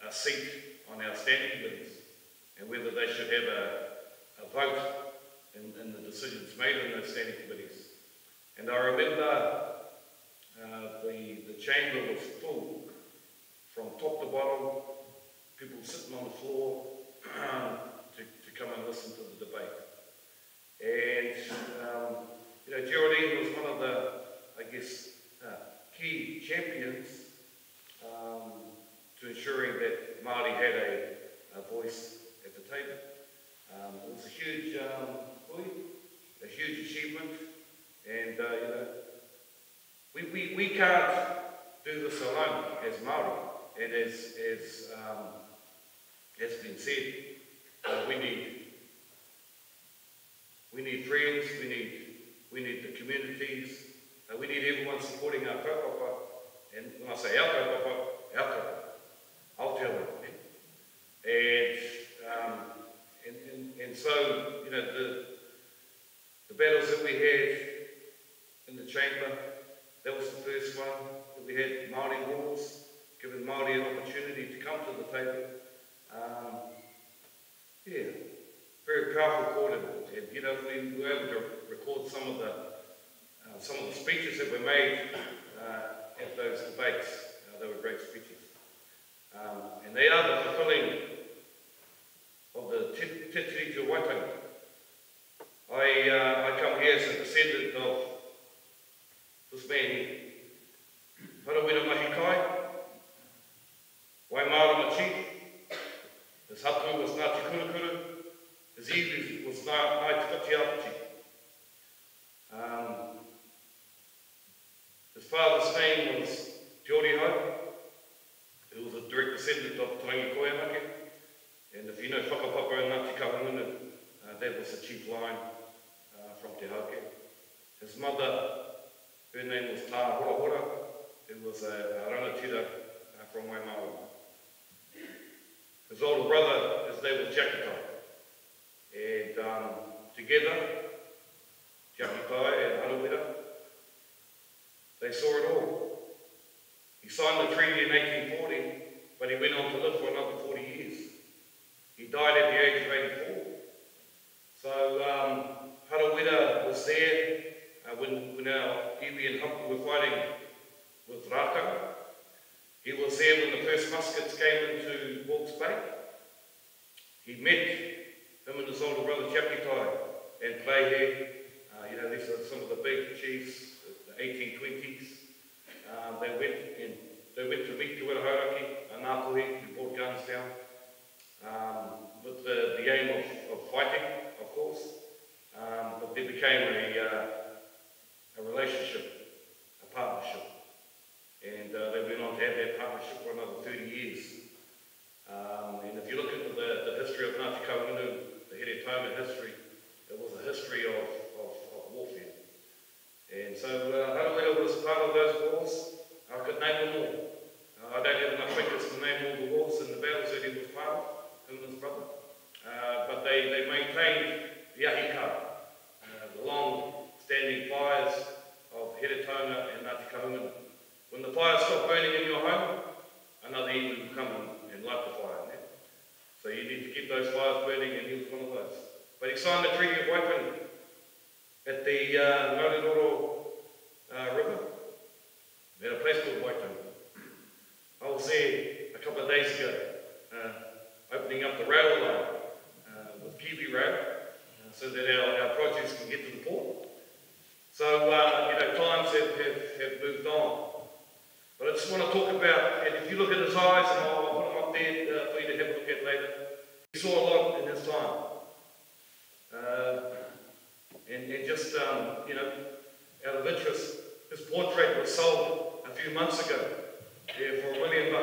a seat on our standing committees, and whether they should have a vote in the decisions made in those standing committees. And I remember the chamber was full from top to bottom, people sitting on the floor to come and listen to the debate. And you know, Geraldine was one of the, I guess, key champions to ensuring that Māori had a voice at the table. It was a huge achievement, and you know, we can't do this alone as Māori, and as has been said, we need friends, we need the communities, we need everyone supporting our kaupapa, and when I say our kaupapa, I'll tell them. And so, you know, the battles that we had in the chamber, that was the first one, that we had Māori wars, giving Māori an opportunity to come to the table. Yeah, very powerful recording. And, you know, we were able to record some of the speeches that were made at those debates. They were great speeches. And they are the fulfilling of the Te Tiriti Waitangi. I come here as a descendant of this man here. Harawira Mahi Kai, Waimara Machi, his hatu was Ngāti Kurukuru, his iwi was Ngāti Whatiaputi. His father's name was Te Ori Hau, who was a direct descendant of Tarangi Koianake. And if you know Whakapapa and Ngāti Kahungunu, that was the chief line from Te Hawke. His mother, her name was Tā Hora, who was a rangatira from Waimawa. His older brother, his name was Jakitai. And together, Jakitai and Harawira, they saw it all. He signed the treaty in 1840, but he went on to live for another 40 years. He died at the age of 84. So Harawira was there when our iwi and Hawke were fighting with Rākau. He was there when the first muskets came into Hawke's Bay. He met him and his older brother Jakitai and Pleihe. You know, these are some of the big chiefs, the 1820s. They went to meet Te Wera Hauraki, a Ngāpuhi, who brought guns down, with the aim of fighting, of course. But there became a relationship, a partnership. And they went on to have that partnership for another 30 years. And if you look into the history of Ngāti Kahungunu, the Here Tauma history, it was a history of warfare. And so Harawira was part of those wars. I could name them all. I don't have enough fingers to name all the wars and the battles that he was part of, him and his brother. But they maintained the ahika, the long-standing fires of Here Tauma and Ngāti Kahungunu. When the fire stopped burning in your home, another iwi will come and light the fire. Yeah? So you need to keep those fires burning, and he was one of those. But he signed the Treaty of Waitangi at the Ngāriroro River. We had a place called Waitangi. I was there a couple of days ago, opening up the rail line with Kiwi Rail, so that our produce can get to the port. So, you know, times have moved on. But it's just want to talk about, and if you look at his eyes, and I'll put them up there for you to have a look at later, he saw a lot in his time. And just, you know, out of interest, his portrait was sold a few months ago for $1 million.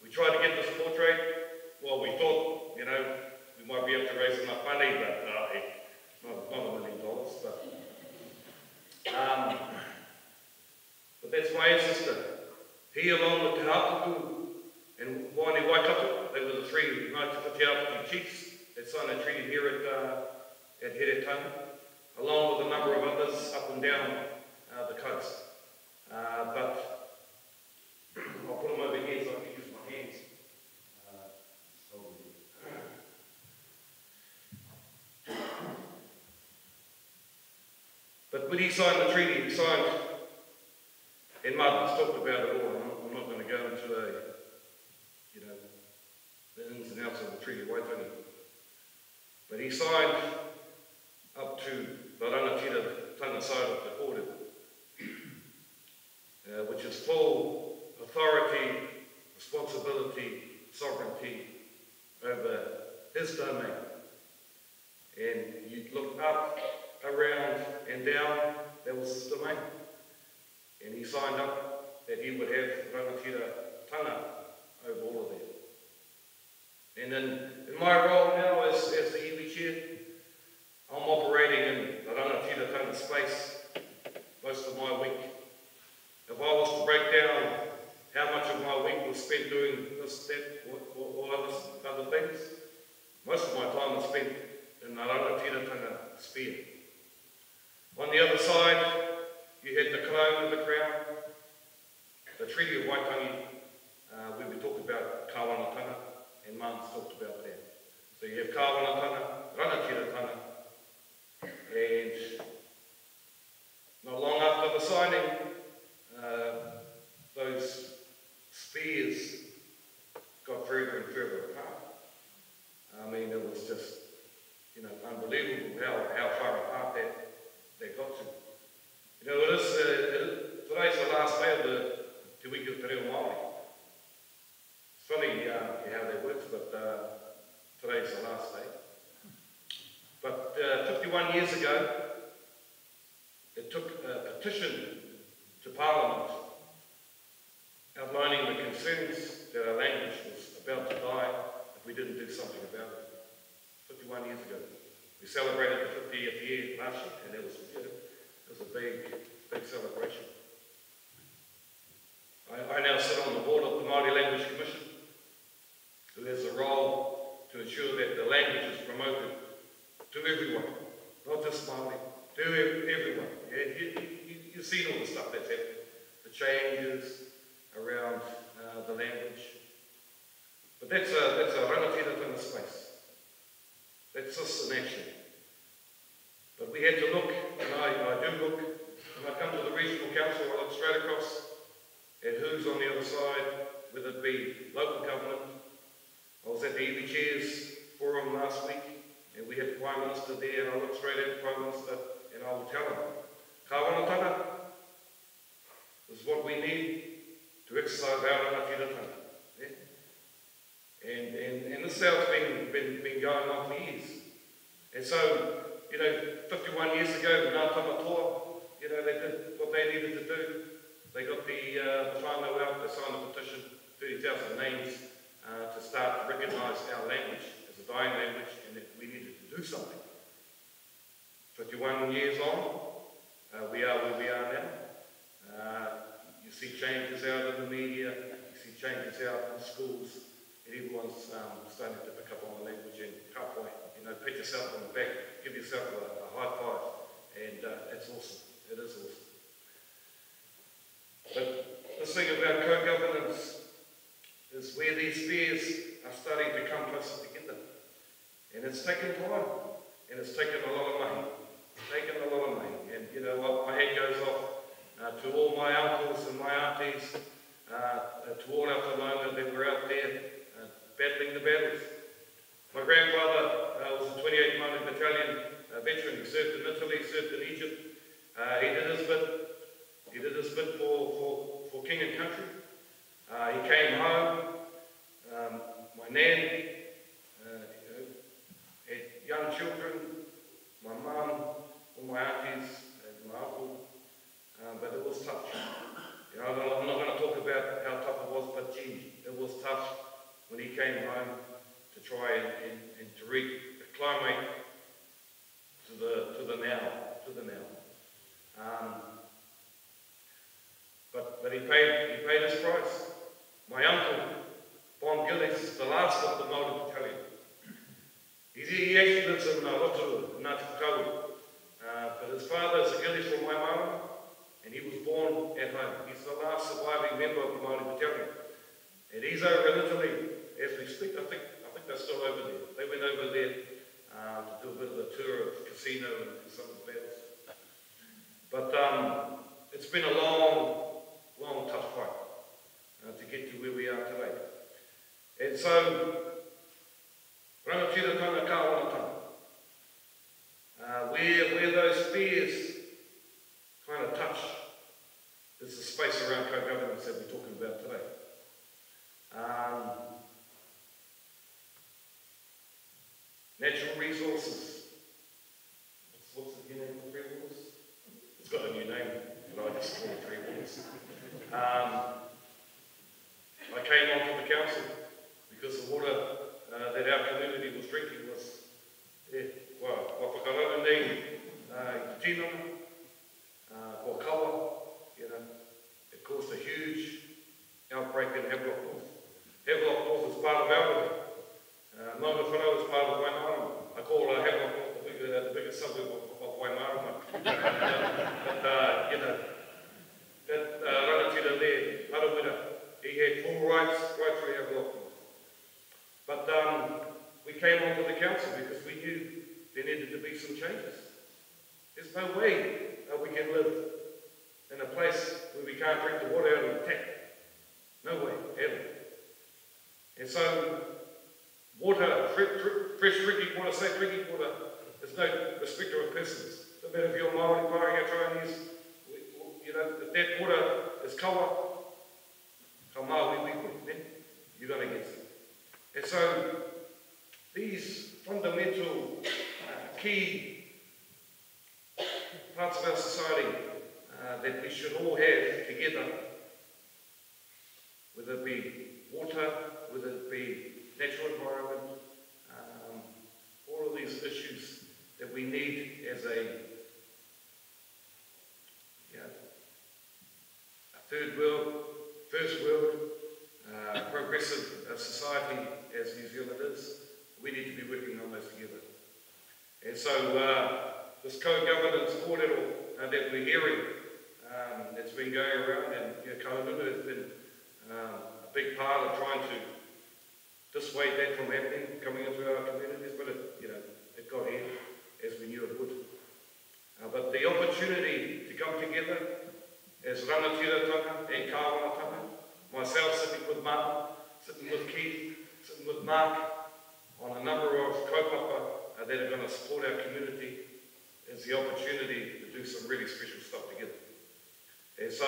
We tried to get this portrait. Well, we thought, you know, we might be able to raise enough money, but not $1 million. But that's my ancestor. He, along with Te Hawke and Wāni Waikato, they were the three Ngāti Whatiapiti chiefs that signed a treaty here at Heretanga, along with a number of others up and down the coast. But I'll put them over here so I can use my hands. But when he signed the treaty, he signed, and Martin's talked about it all. I'm not going to go into you know, the ins and outs of the Treaty of Waitangi. But he signed up to the rangatira tanga side of the border, which is full authority, responsibility, sovereignty over his domain. And you look up, around and down, that was his domain. And he signed up that he would have rangatira tanga over all of that. And in my role now as the iwi chair, I'm operating in the rangatira tanga space most of my week. If I was to break down how much of my week was spent doing this, that, or other things, most of my time was spent in the rangatira tanga sphere. On the other side, you had the crown and the crown, the Treaty of Waitangi, where we talked about kāwanatanga, and Martin's talked about that. So you have kāwanatanga, rangatira-tanga, and not long after the signing, those spears got further and further apart. I mean, it was just, you know, unbelievable how far apart that got to. You know, today's the last day of the Te Wiki o Te Reo Māori. It's funny how that works, but today's the last day. But 51 years ago, it took a petition to Parliament outlining the concerns that our language was about to die if we didn't do something about it. 51 years ago. We celebrated the 50th year last year, and it was a big celebration. I now sit on the board of the Māori Language Commission, who has a role to ensure that the language is promoted to everyone, not just Māori, to everyone. You've seen all the stuff that's happened, the changes around the language. But that's a rangatira tanga space. That's just an action. But we had to look, and I do look, when I come to the regional council, I look straight across at who's on the other side, whether it be local government. I was at the iwi Chairs Forum last week, and we had the Prime Minister there, and I looked straight at the Prime Minister, and I will tell him, kāwanatanga is what we need to exercise our rangatira-tanga. Yeah? And this is how it's been going on for years. And so, you know, 51 years ago, the Ngā Tamatoa, you know, they did what they needed to do. They got the whānau out, they signed a petition, 30,000 names, to start to recognise our language as a dying language, and that we needed to do something. 51 years on, we are where we are now. You see changes out in the media, you see changes out in schools, and everyone's starting to pick up on the language, and ka pai, you know, pat yourself on the back, give yourself a high five, and it's awesome. It is awesome. But this thing about co-governance is where these spheres are starting to come closer together. And it's taken time, and it's taken a lot of money. And you know what, my head goes off to all my uncles and my aunties, to all our whanaunga that were out there battling the battles. My grandfather was a 28th Māori Battalion veteran. He served in Italy, served in Egypt. He did his bit for king and country. came home to try and to reclimate to the now. But he paid his price. My uncle, Bon Gillies, is the last of the Māori battalion. He actually lives in Rotorua, in Ngāti Whakauru. But his father is a Gillies from Waimara, and he was born at home. He's the last surviving member of the Māori battalion. And he's over in Italy as we speak. I think they're still over there. They went over there to do a bit of a tour of the casino and some of the battles. But it's been a long, tough fight to get to where we are today. And so, rangatira ka where those fears kind of touch is the space around co-governance that we're talking about today. Natural resources. What's the new name of Three Waters? It's got a new name, but I just call it Three Waters. I came onto the council because the water that our community was drinking was, whakarongo nei, tinana, ko kawa, it caused a huge outbreak in Havelock North. Havelock North is part of Albany. Maunga Whanau is part of Waimara. I call Havelock North the biggest suburb of Waimara. That rangatira there, Harawira, he had full rights right through Havelock North. But we came onto the council because we knew there needed to be some changes. There's no way we can live in a place where we can't drink the water out of the tap. No way, ever. And so, water, fresh drinking water, safe drinking water, there's no respecter of persons. No matter if you're Māori, Pākehā, Chinese, if that water is kawa, ka Māori wikoi, then you're going to get some. And so, these fundamental, key parts of our society that we should all have together, whether it be water, whether it be natural environment, all of these issues that we need as a third world, first world, progressive society as New Zealand is, we need to be working on those together. And so this co-governance kōrero that we're hearing, that's been going around, and Kaununa has been a big part of trying to dissuade that from happening, coming into our communities, but it got here as we knew it would. But the opportunity to come together as rangatiratanga and kāwanatanga, myself sitting with Martin, sitting with Keith, sitting with Mark, on a number of kaupapa that are going to support our community, is the opportunity to do some really special stuff together. And so,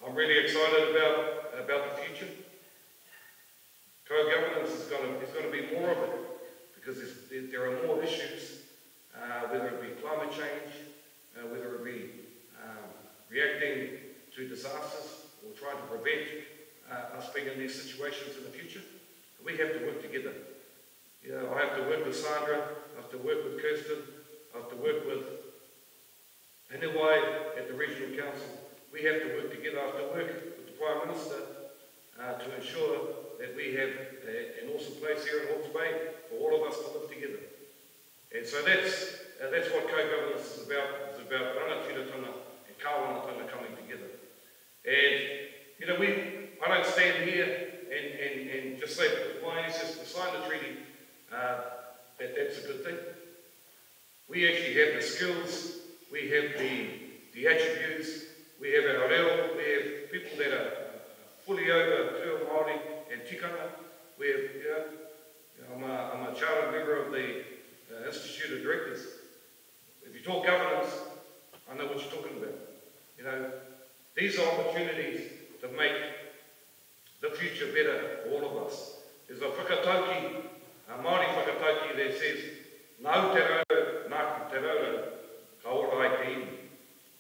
I'm really excited about the future. Co-governance is going to be more of it, because there are more issues, whether it be climate change, whether it be reacting to disasters, or trying to prevent us being in these situations in the future. We have to work together. I have to work with Sandra, I have to work with Kirsten, I have to work with Aniwai at the Regional Council. We have to work together. I have to work with the Prime Minister to ensure that we have an awesome place here in Hawke's Bay for all of us to live together. And so that's what co-governance is about. It's about rangatiratanga and kāwanatanga coming together. And I don't stand here and just say that my ancestors signed the treaty, that's a good thing. We actually have the skills, we have the attributes, we have our reo, we have people that are fully over Te Reo Māori and tikanga. We have, I'm a chartered member of the Institute of Directors. If you talk governance, I know what you're talking about. These are opportunities to make the future better for all of us. There's a whakatauki, a Māori whakatauki that says, nau te rau, nāku te rau, ka ora ai te iwi.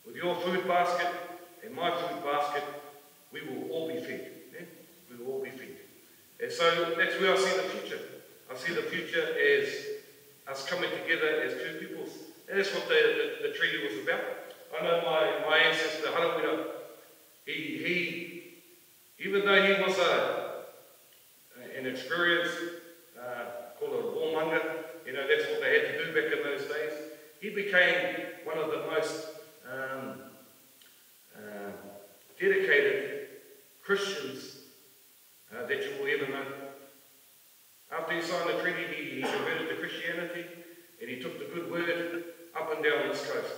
With your food basket and my food basket, we will all be fed. Yeah? We will all be so that's where I see the future. I see the future as us coming together as two peoples. And that's what the treaty was about. I know my ancestor, Harawira, he even though he was an experienced, called a warmonger, that's what they had to do back in those days. He became one of the most dedicated Christians that you will ever know. After he signed the treaty, he converted to Christianity, and he took the good word up and down this coast.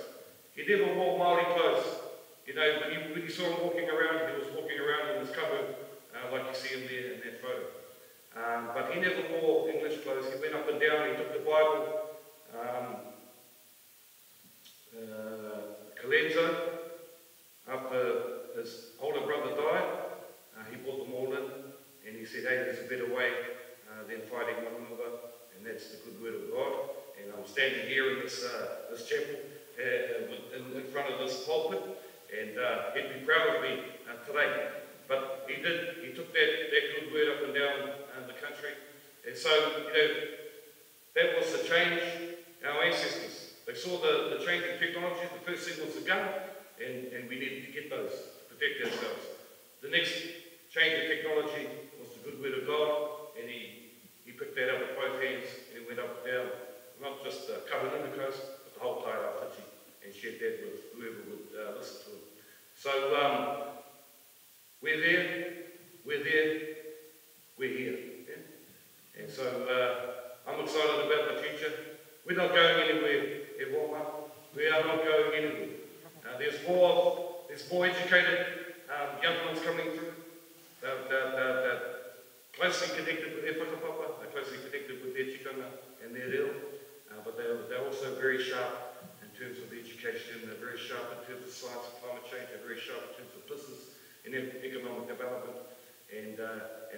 He never wore Māori clothes. When you saw him walking around, he was walking around in his cupboard, like you see him there in that photo. But he never wore English clothes. He went up and down, he took the Bible, Calenzo, after his older brother died, he brought them all in, and he said, hey, there's a better way than fighting one another, and that's the good word of God. And I'm standing here in this chapel, in front of this pulpit, and he'd be proud of me today. But he took that good word up and down the country. And so, that was the change. Our ancestors, they saw the change in technology. The first thing was the gun, and we needed to get those to protect ourselves. The next change in technology was the good word of God, and he picked that up with both hands and went up and down, not just covered in the coast, but the whole Tairā Whiti, and shared that with whoever would listen to him. So we're there, we're here. Yeah? And so I'm excited about the future. We're not going anywhere at Walmart. We are not going anywhere. There's more educated young ones coming through. They're closely connected with their whakapapa, they're closely connected with their tikanga and their reo, but they're also very sharp in terms of education, they're very sharp in terms of science and climate change, they're very sharp in terms of business and economic development, and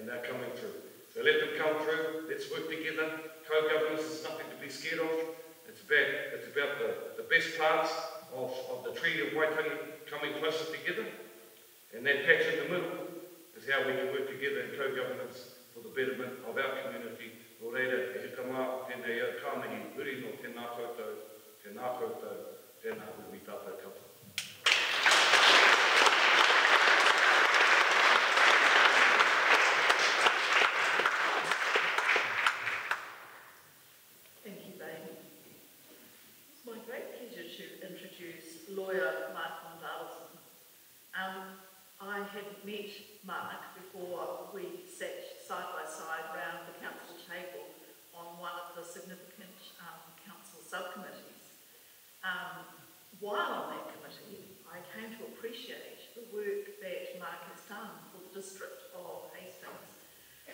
they're coming through. So let them come through, let's work together. Co-governance is nothing to be scared of. It's about the best parts of the Treaty of Waitangi coming closer together, and that patch in the middle is how we can work together in co-governance for the betterment of our community. Nō reira, e hika mā, tēnei au kāmihi, uri no tēnā koutou, tēnā hui tātou kapa. Thank you, Bain. It's my great pleasure to introduce lawyer Mark Mondalison. I had met Mark before we sat side by side around the council table on one of the significant council subcommittees. While on that committee, I came to appreciate the work that Mark has done for the district of Hastings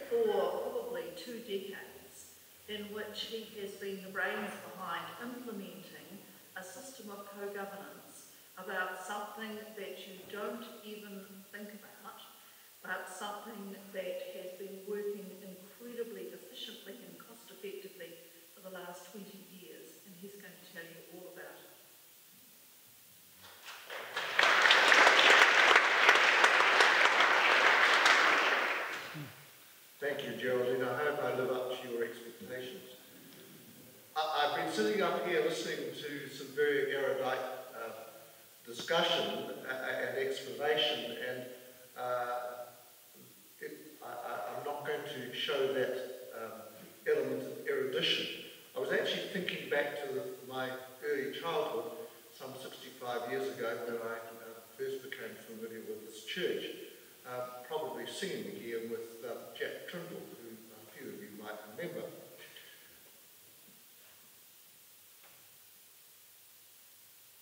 for probably 2 decades, in which he has been the brains behind implementing a system of co-governance about something that you don't even think about, but something that has been working incredibly efficiently and cost effectively for the last 20 years, and he's going to tell you all about it. Thank you, Geraldine. I hope I live up to your expectations. I've been sitting up here listening to some very erudite discussion and explanation, and I'm not going to show that element of erudition. I was actually thinking back to my early childhood, some 65 years ago, when I first became familiar with this church, probably singing here with Jack Trindle, who a few of you might remember.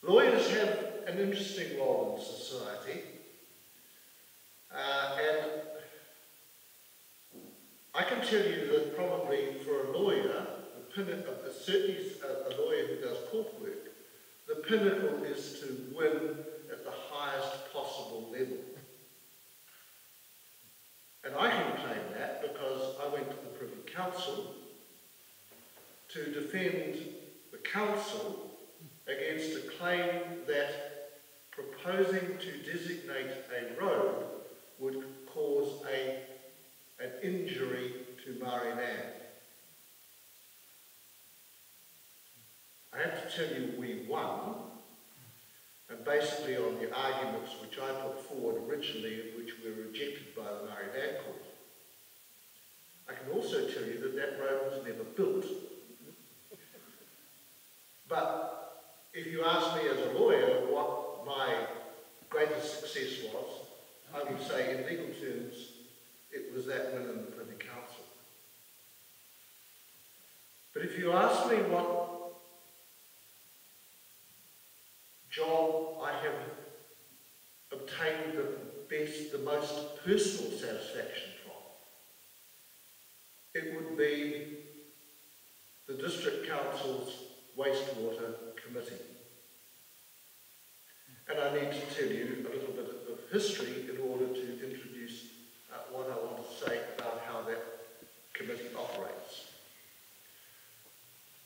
Lawyers have an interesting role in society, and I can tell you that probably for a lawyer, certainly a lawyer who does court work, the pinnacle is to win at the highest possible level. And I can claim that because I went to the Privy Council to defend the council against a claim that proposing to designate a road would cause a an injury to Māori land. I have to tell you we won, and basically on the arguments which I put forward originally and which were rejected by the Māori Land Court. I can also tell you that that road was never built. But if you ask me as a lawyer what my greatest success was, I would say in legal terms it was that win in the Privy Council. But if you ask me what job I have obtained the best, the most personal satisfaction from, it would be the District Council's Wastewater Committee. And I need to tell you a little bit of history in order to introduce what I want to say about how that committee operates.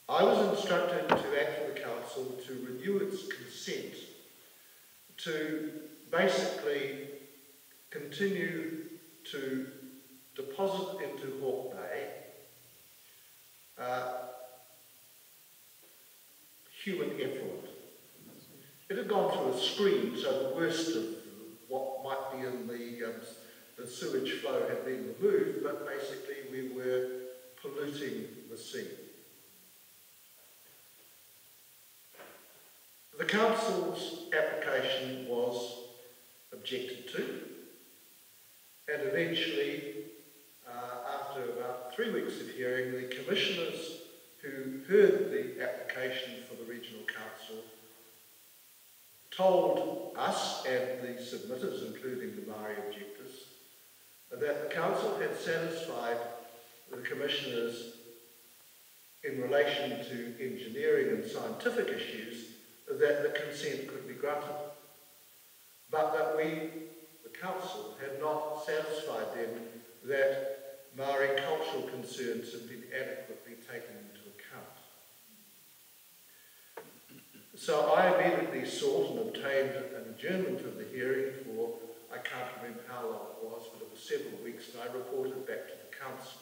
I was instructed to act for the council to renew its consent to basically continue to deposit into Hawke Bay human effluent. It had gone through a screen, so the worst of what might be in the sewage flow had been removed, but basically we were polluting the sea. The council's application was objected to, and eventually, after about 3 weeks of hearing, the commissioners who heard the application for the regional council told us and the submitters, including the Māori objectors, that the council had satisfied the commissioners in relation to engineering and scientific issues that the consent could be granted, but that we, the council, had not satisfied them that Māori cultural concerns had been adequately taken into account. So I immediately sought and obtained an adjournment of the hearing for, I can't remember how long it was, but it was several weeks, and I reported back to the council.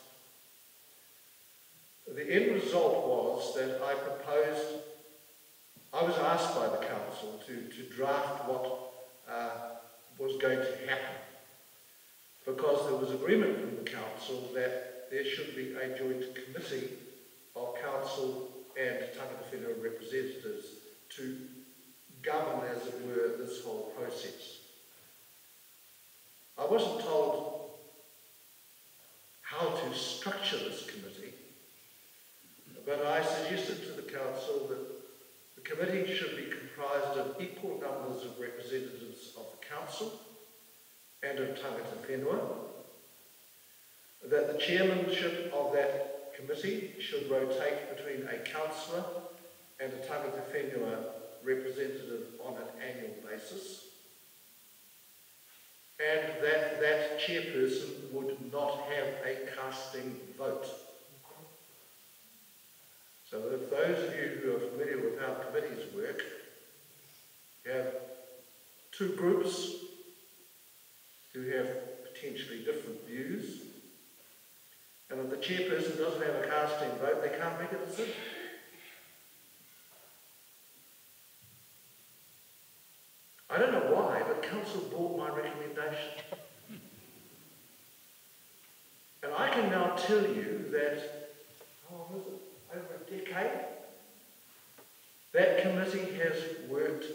The end result was that I was asked by the council to draft what was going to happen, because there was agreement from the council that there should be a joint committee of council and tangata whenua representatives to govern, as it were, this whole process. I wasn't told how to structure this committee, but I suggested to the council that the committee should be comprised of equal numbers of representatives of the council and of tangata whenua, that the chairmanship of that committee should rotate between a councillor and a tangata whenua representative on an annual basis, and that that chairperson would not have a casting vote. So if those of you who are familiar with how committees work, you have two groups who have potentially different views, and if the chairperson doesn't have a casting vote, they can't make a decision. I don't know why, but council bought my recommendation. And I can now tell you that, how long is it? Over a decade, that committee has worked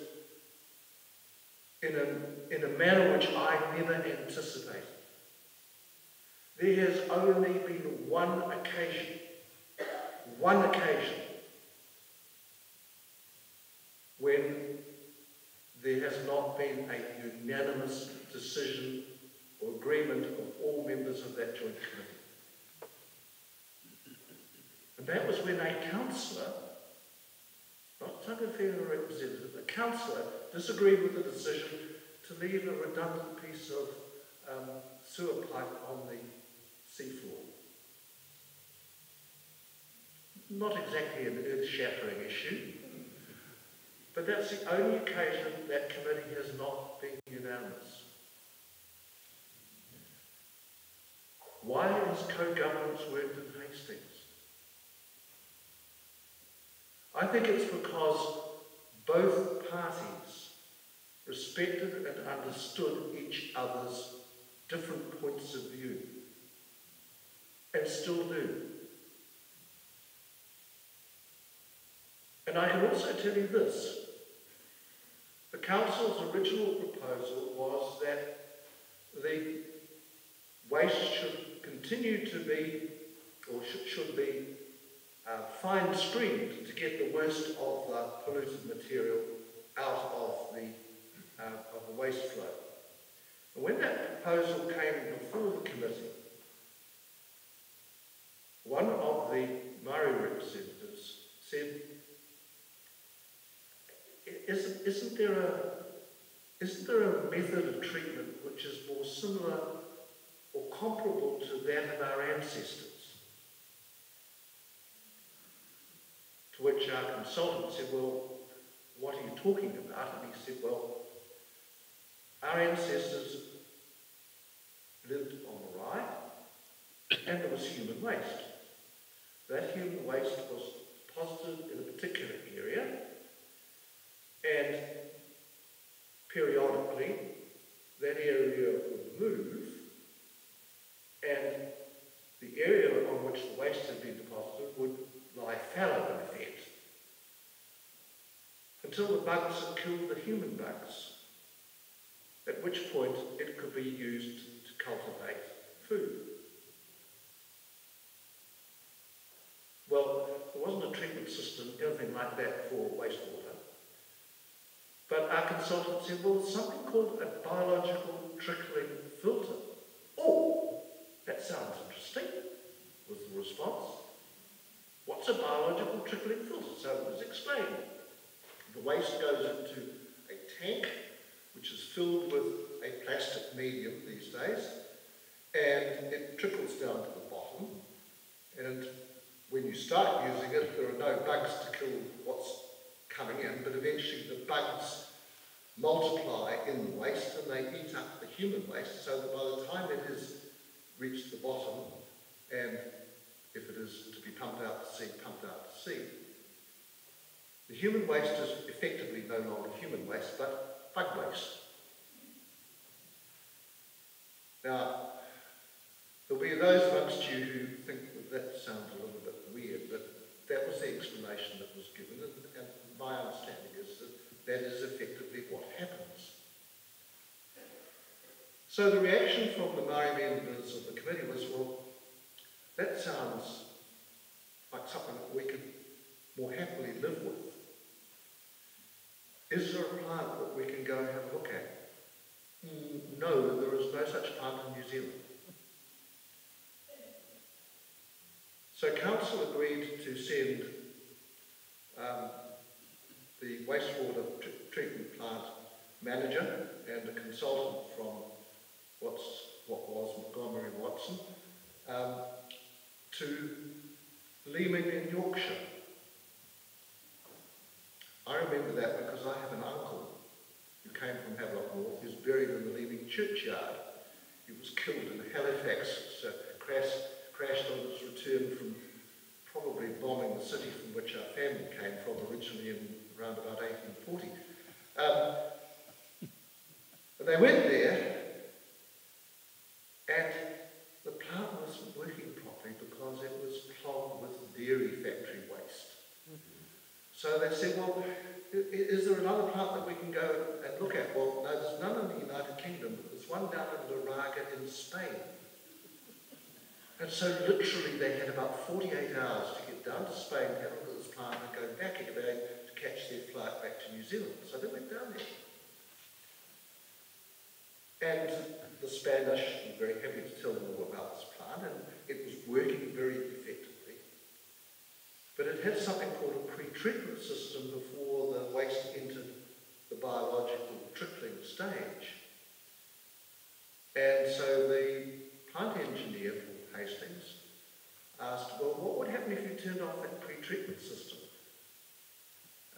in a manner which I never anticipated. There has only been one occasion, when there has not been a unanimous decision or agreement of all members of that joint committee. And that was when a councillor, not a tangata whenua representative, a councillor disagreed with the decision to leave a redundant piece of sewer pipe on the seafloor. Not exactly an earth-shattering issue, but that's the only occasion that committee has not been unanimous. Why is co-governance worked in Hastings? I think it's because both parties respected and understood each other's different points of view, and still do. And I can also tell you this. The council's original proposal was that the waste should continue to be, or should be fine-screened to get the worst of the polluted material out of the waste flow. And when that proposal came before the committee, one of the Māori representatives said, isn't there a method of treatment which is more similar or comparable to that of our ancestors? To which our consultant said, well, what are you talking about? And he said, well, our ancestors lived on the Rye, and there was human waste. That human waste was deposited in a particular area, and periodically that area would move, and the area on which the waste had been deposited would lie fallow in effect, until the bugs had killed the human bugs, at which point it could be used to cultivate food. Well, there wasn't a treatment system, anything like that for wastewater. But our consultant said, well, there's something called a biological trickling filter. Oh, that sounds interesting, was the response. What's a biological trickling filter? So it was explained. The waste goes into a tank, which is filled with a plastic medium these days, and it trickles down to the bottom, and when you start using it, there are no bugs to kill what's coming in, but eventually the bugs multiply in the waste and they eat up the human waste, so that by the time it has reached the bottom, and if it is to be pumped out to sea, the human waste is effectively no longer human waste, but bug waste. Now, there'll be those amongst you who think that sounds a little bit weird, but that was the explanation that was given, and my understanding is that that is effectively what happens. So the reaction from the Māori members of the committee was, well, that sounds like something that we could more happily live with. Is there a plant that we can go and have a look at? No, there is no such plant in New Zealand. So council agreed to send the wastewater treatment plant manager and a consultant from what was Montgomery Watson to Leeming in Yorkshire. I remember that because I have an uncle who came from Havelock North, who's buried in the Leeming churchyard. He was killed in Halifax, so crashed on his return from probably bombing the city from which our family came from originally in around about 1840. And they went there, and the plant wasn't working properly because it was clogged with dairy factory waste. So they said, well, is there another plant that we can go and look at? Well, no, there's none in the United Kingdom, but there's one down in Laraga in Spain. And so literally they had about 48 hours to get down to Spain, have a look at this plant, and go back again to catch their flight back to New Zealand. So they went down there. And the Spanish were very happy to tell them all about this plant, and it was working very effectively. But it had something called a pre-treatment system before the waste entered the biological trickling stage. And so the plant engineer for Hastings asked, well, what would happen if you turned off that pre-treatment system?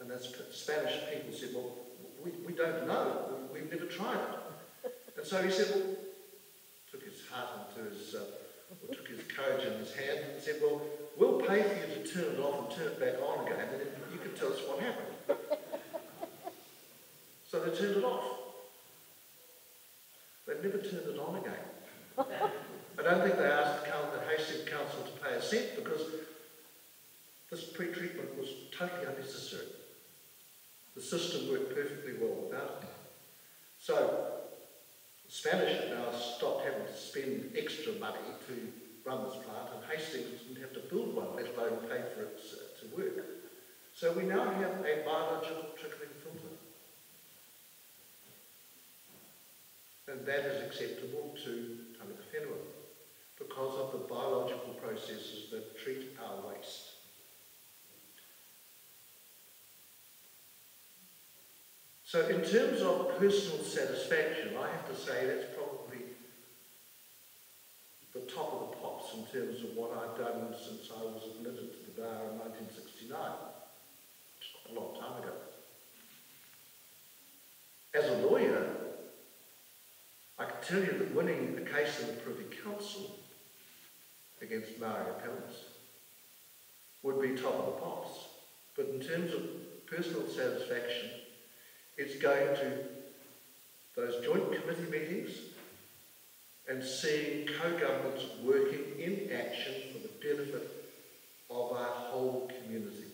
And the Spanish people said, well, we don't know, we've never tried it. And so he said, well, took his heart into his or took his courage in his hand and said, well, we'll pay for you to turn it off and turn it back on again, and then you can tell us what happened. So they turned it off. They never turned it on again. I don't think they asked the Hastings Council to pay a cent because this pre-treatment was totally unnecessary. The system worked perfectly well without it. So the Spanish have now stopped having to spend extra money to run this plant, and Hastings didn't have to build one, let alone pay for it to work. So we now have a biological trickling filter. And that is acceptable to tangata whenua because of the biological processes that treat our waste. So in terms of personal satisfaction, I have to say that's probably the top of the pops in terms of what I've done since I was admitted to the bar in 1969, which is quite a long time ago. As a lawyer, I can tell you that winning a case in the Privy Council against Maori appellants would be top of the pops. But in terms of personal satisfaction, it's going to those joint committee meetings and seeing co-governments working in action for the benefit of our whole community.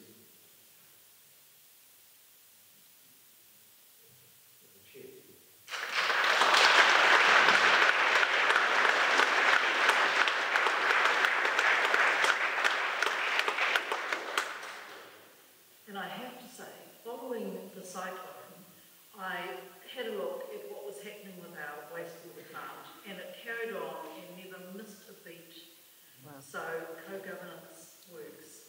And I have to say, following the cyclone, I had a look at what was happening with our wastewater plant, and it carried on and never missed a beat. Wow. So co-governance works.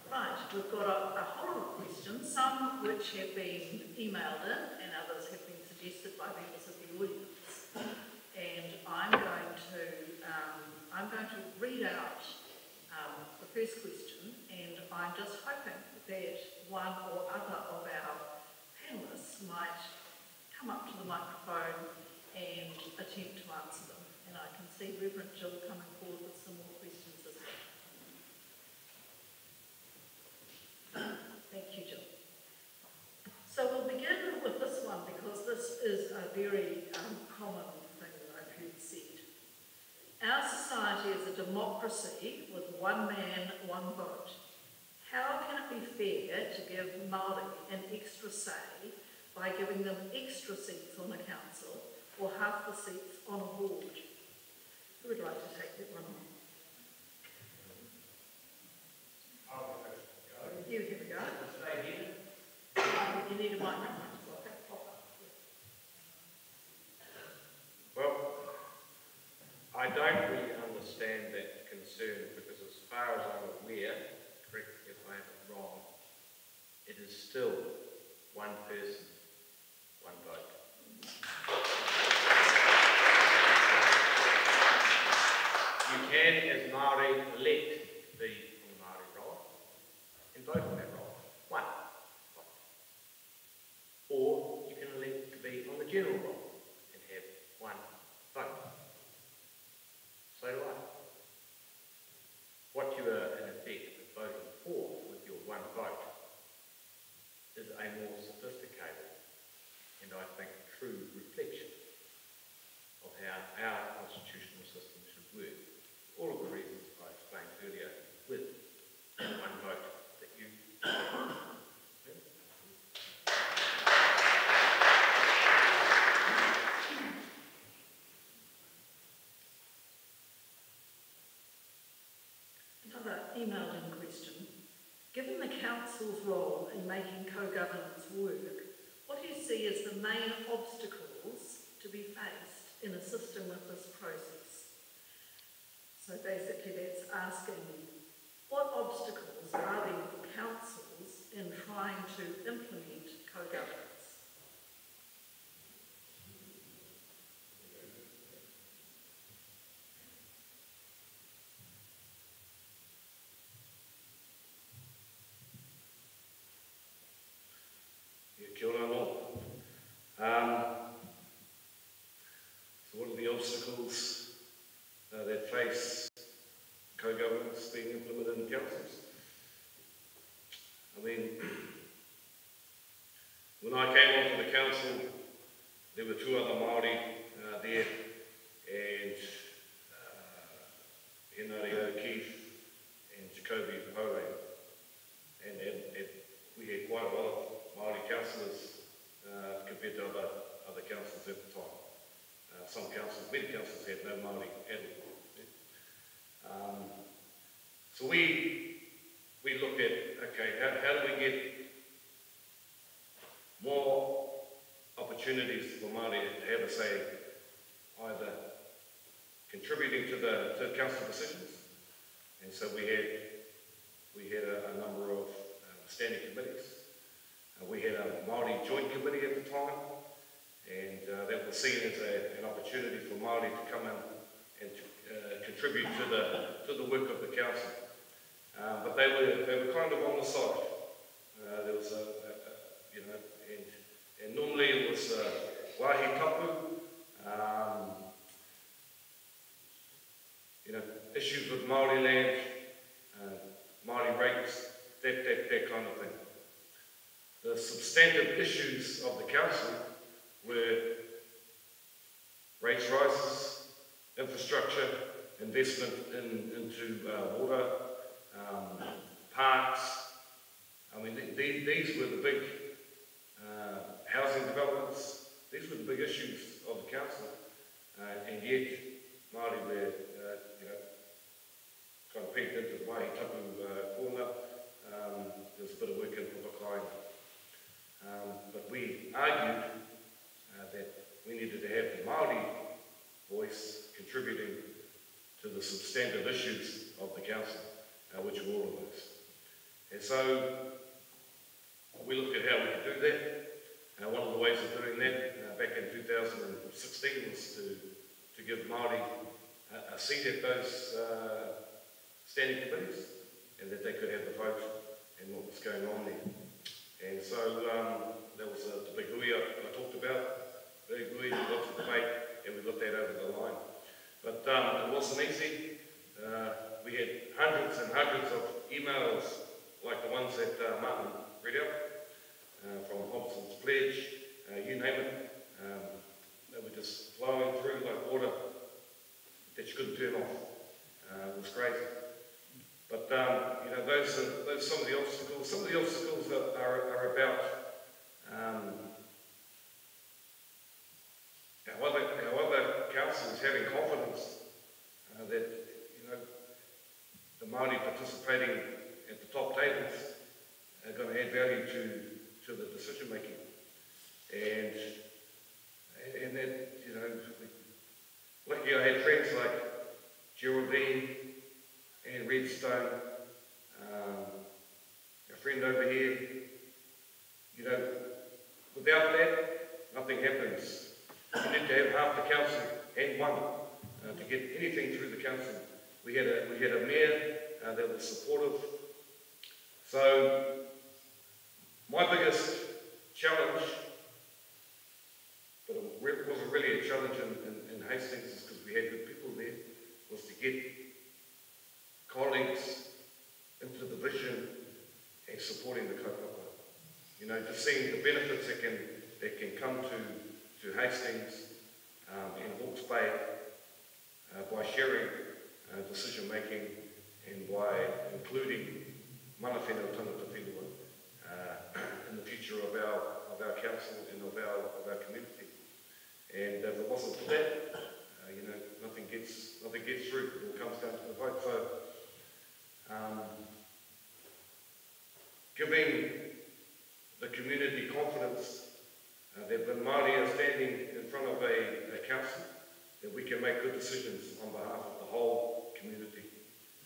Right, we've got a whole lot of questions, some which have been emailed in and others have been suggested by members of the audience. And I'm going to read out the first question, and I'm just hoping that one or other of our panellists might come up to the microphone and attempt to answer them. And I can see Reverend Jill coming forward with some more questions as well. Thank you, Jill. So we'll begin with this one because this is a very common thing that I've heard said. Our society is a democracy with one man, one vote. How can it be fair to give Māori an extra say by giving them extra seats on a council or half the seats on a board? Who would like to take that one on? You have a go. You need a microphone. Well, I don't really understand that concern because as far as I'm aware, correct me if I have it wrong, it is still one person, one vote. You can, as Māori, elect to be on the Māori roll and vote on that roll. One vote. Or you can elect to be on the general roll and have one vote. So do I. What you are, in effect, voting for with your one vote is a more sophisticated and, I think, true reflection of how our constitutional system should work. All of the reasons I explained earlier with one vote that you... Another emailed in question. Given the council's role in making co-governance work, what do you see as the main obstacles to be faced in assisting with this process? So basically that's asking, what obstacles are there for councils in trying to implement co-governance? Kia ora anō. So what are the obstacles that face When I came onto the council, there were two other Māori there, and Henare Keith and Jacoby Hore. And we had quite a lot of Māori councillors compared to other councils at the time. Some councils, many councils had no Māori at all. So we looked at, okay, how do we get more opportunities for Māori to have a say, either contributing to the council decisions, and so we had a number of standing committees. We had a Māori joint committee at the time, and that was seen as an opportunity for Māori to come in and to contribute to the work of the council. But they were kind of on the side. There was and normally it was wahi tapu, issues with Māori land, Māori rates, that kind of thing. The substantive issues of the council were rates rises, infrastructure, investment into water, parks. I mean, these were the big housing developments. These were the big issues of the council, and yet Māori were, kind of pegged into the wahi tapu corner. There was a bit of work in Hawke. But we argued that we needed to have the Māori voice contributing to the substantive issues of the council, which were all of those. And so we looked at how we could do that. One of the ways of doing that back in 2016 was to give Māori a seat at those standing committees, and that they could have the vote and what was going on there. And so that was the big hui I talked about, big hui, lots of debate, and we got that over the line. But it wasn't easy. We had hundreds and hundreds of emails like the ones that Martin read out, from Hobson's Pledge, you name it. They were just flowing through like water that you couldn't turn off. It was crazy. But those are some of the obstacles. Some of the obstacles are about how other councils having confidence that the Māori participating at the top tables are going to add value to the decision making, and that lucky I had friends like Geraldine and Redstone, a friend over here. Without that, nothing happens. You need to have half the council and one to get anything through the council. We had a mayor that was supportive. So my biggest challenge, but it wasn't really a challenge in Hastings, is because we had good people there, was to get colleagues into the vision and supporting the kaupapa. Just seeing the benefits that can come to Hastings and Hawke's Bay by sharing decision making and by including mana whenua tangata whenua in the future of our council and of our community. And if it wasn't for that, nothing gets through. It all comes down to the vote. So giving the community confidence that the Māori are standing in front of a council, that we can make good decisions on behalf of the whole community.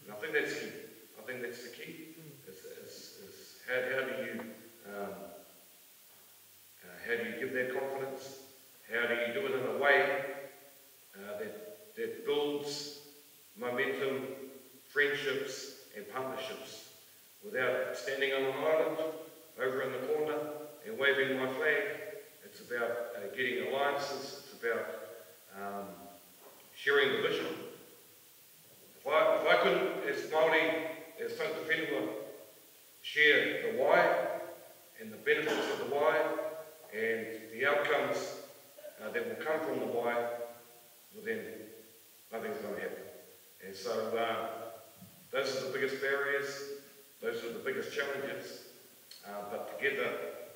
And I think that's key. I think that's the key. Is how do you give that confidence? How do you do it in a way that builds momentum, friendships and partnerships, without standing on an island over in the corner and waving my flag? It's about getting alliances. It's about sharing the vision. If I couldn't, as Māori, as tangata whenua, share the why and the benefits of the why, why, well then nothing's going to happen. And so those are the biggest barriers, those are the biggest challenges, but together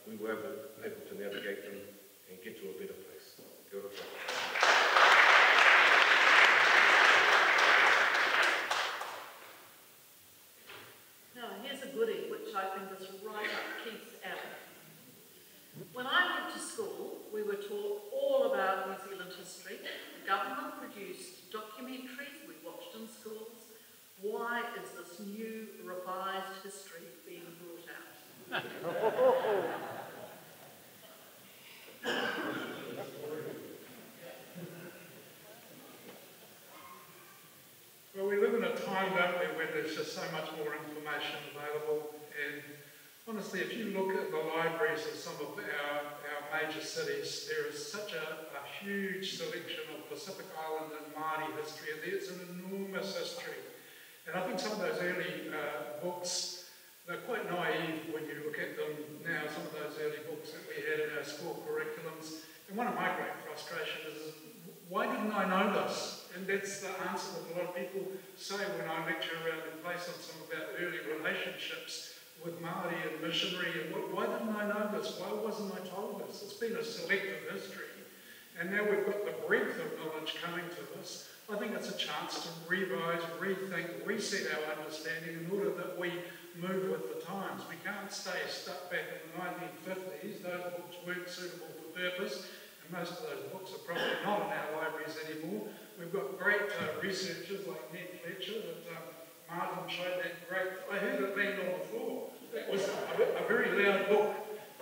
we were able to navigate them and get to a better place. Kia ora koutou. Now, here's a goodie which I think is right up Keith's alley. When I went to school, we were taught all about New Zealand history. The government produced documentaries we watched in schools. Why is this new revised history being brought out? Well, we live in a time, don't we, where there's just so much more information available, and honestly, if you look at the libraries of some of our major cities, there is such a huge selection of Pacific Island and Māori history, and there's an enormous history. And I think some of those early books, they're quite naive when you look at them now, some of those early books that we had in our school curriculums. And one of my great frustrations is, why didn't I know this? And that's the answer that a lot of people say when I lecture around in place on some of our early relationships with Māori and missionary, and why didn't I know this? Why wasn't I told this? It's been a selective history, and now we've got the breadth of knowledge coming to us. I think it's a chance to revise, rethink, reset our understanding in order that we move with the times. We can't stay stuck back in the 1950s. Those books weren't suitable for purpose, and most of those books are probably not in our libraries anymore. We've got great researchers like Ned Fletcher that Martin showed that great, I heard it land on the floor. That was a very loud book,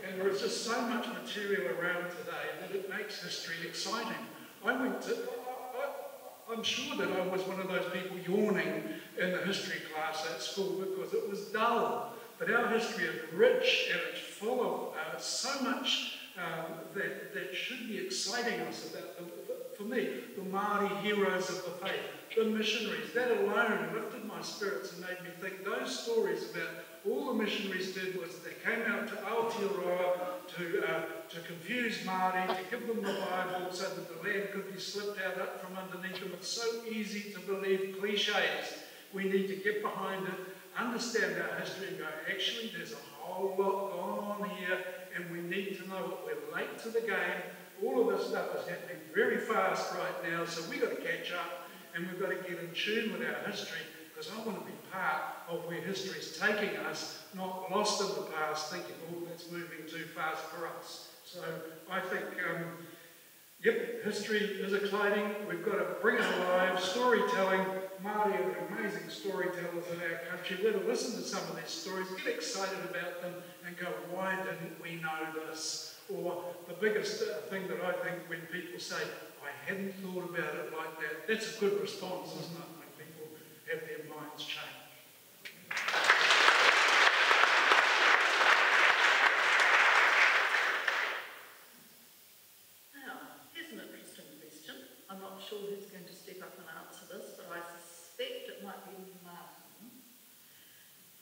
and there is just so much material around today that it makes history exciting. I'm sure that I was one of those people yawning in the history class at school because it was dull, but our history is rich and it's full of so much that should be exciting us about them. For me, the Māori heroes of the faith, the missionaries, that alone lifted my spirits and made me think those stories about all the missionaries did was they came out to Aotearoa to confuse Māori, to give them the Bible so that the land could be slipped out from underneath them. It's so easy to believe cliches. We need to get behind it, understand our history and go, actually there's a whole lot going on here and we need to know it. We're late to the game. All of this stuff is happening very fast right now, so we've got to catch up and we've got to get in tune with our history, because I want to be part of where history is taking us, not lost in the past thinking, oh, that's moving too fast for us. So I think, yep, history is exciting. We've got to bring it alive. Storytelling, Māori are amazing storytellers in our country. We've got to listen to some of these stories, get excited about them and go, why didn't we know this? Or the biggest thing that I think when people say, I hadn't thought about it like that, that's a good response, isn't it, when people have their minds changed. Now, here's an interesting question. I'm not sure who's going to step up and answer this, but I suspect it might be Martin.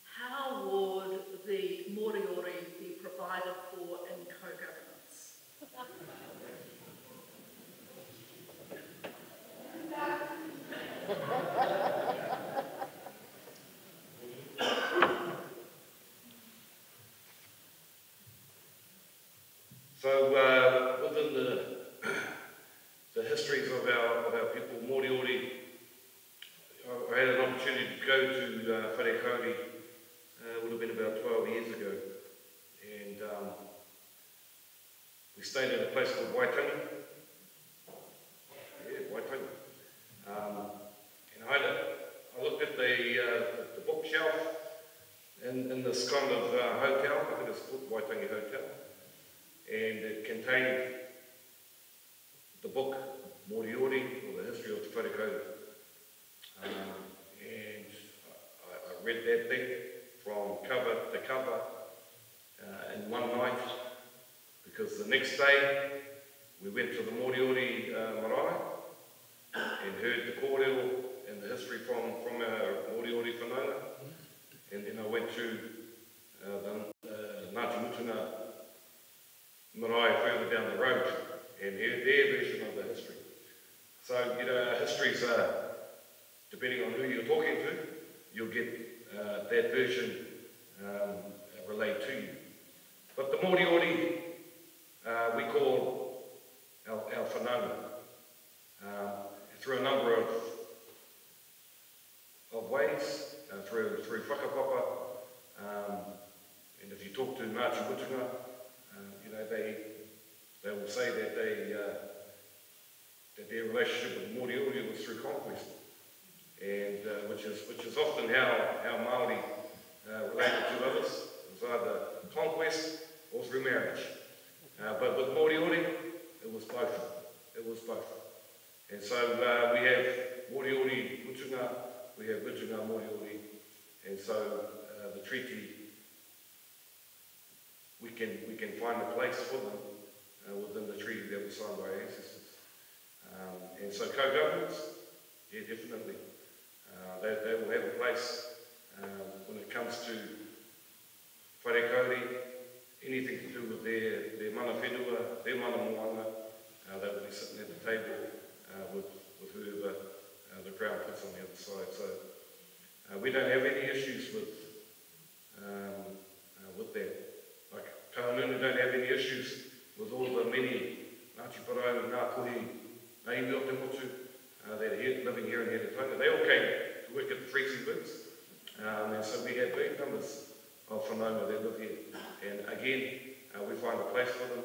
How would the moriori be provided for in co-governance? So within the histories of our people, moriori, I had an opportunity to go to Wharekauri, would have been about 12 years ago, and we stayed at a place called Waitangi. Yeah, Waitangi. And I looked at the bookshelf in this kind of hotel, I think it's called Waitangi Hotel, and it contained the book Moriori, or the history of Te Wharekauri. And I read that thing from cover to cover in one night, because the next day we went to the Moriori marae and heard the kōrero and the history from our Moriori whanaunga, and then I went to the Ngāti Mutunga marae further down the road and heard their version of the history. So, histories are, depending on who you're talking to, you'll get that version relayed to you. But the Moriori, we call our whanaunga, through a number of ways, through whakapapa, and if you talk to Ngāti Mutunga, they will say that that their relationship with Moriori was through conquest, and which is often how Māori related to others. It was either conquest or through marriage. But with Moriori, it was both. It was both. And so we have Moriori Mutunga, we have Mutunga Moriori, and so the treaty, we can find a place for them within the treaty that was signed by our ancestors. And so co-governments, yeah, definitely. They will have a place when it comes to whare kauri, anything to do with their mana whenua, their mana moana, they will be sitting at the table with whoever the Crown puts on the other side. So we don't have any issues with that. Like Kaununu don't have any issues with all the many Ngāti Parau, Ngā Kohi, Ngā Iwi o Te Motu that are living here in Heretaunga. They all came to work at the Free Seabirds, and so we have big numbers of whanaunga that live here. And again, we find a place for them.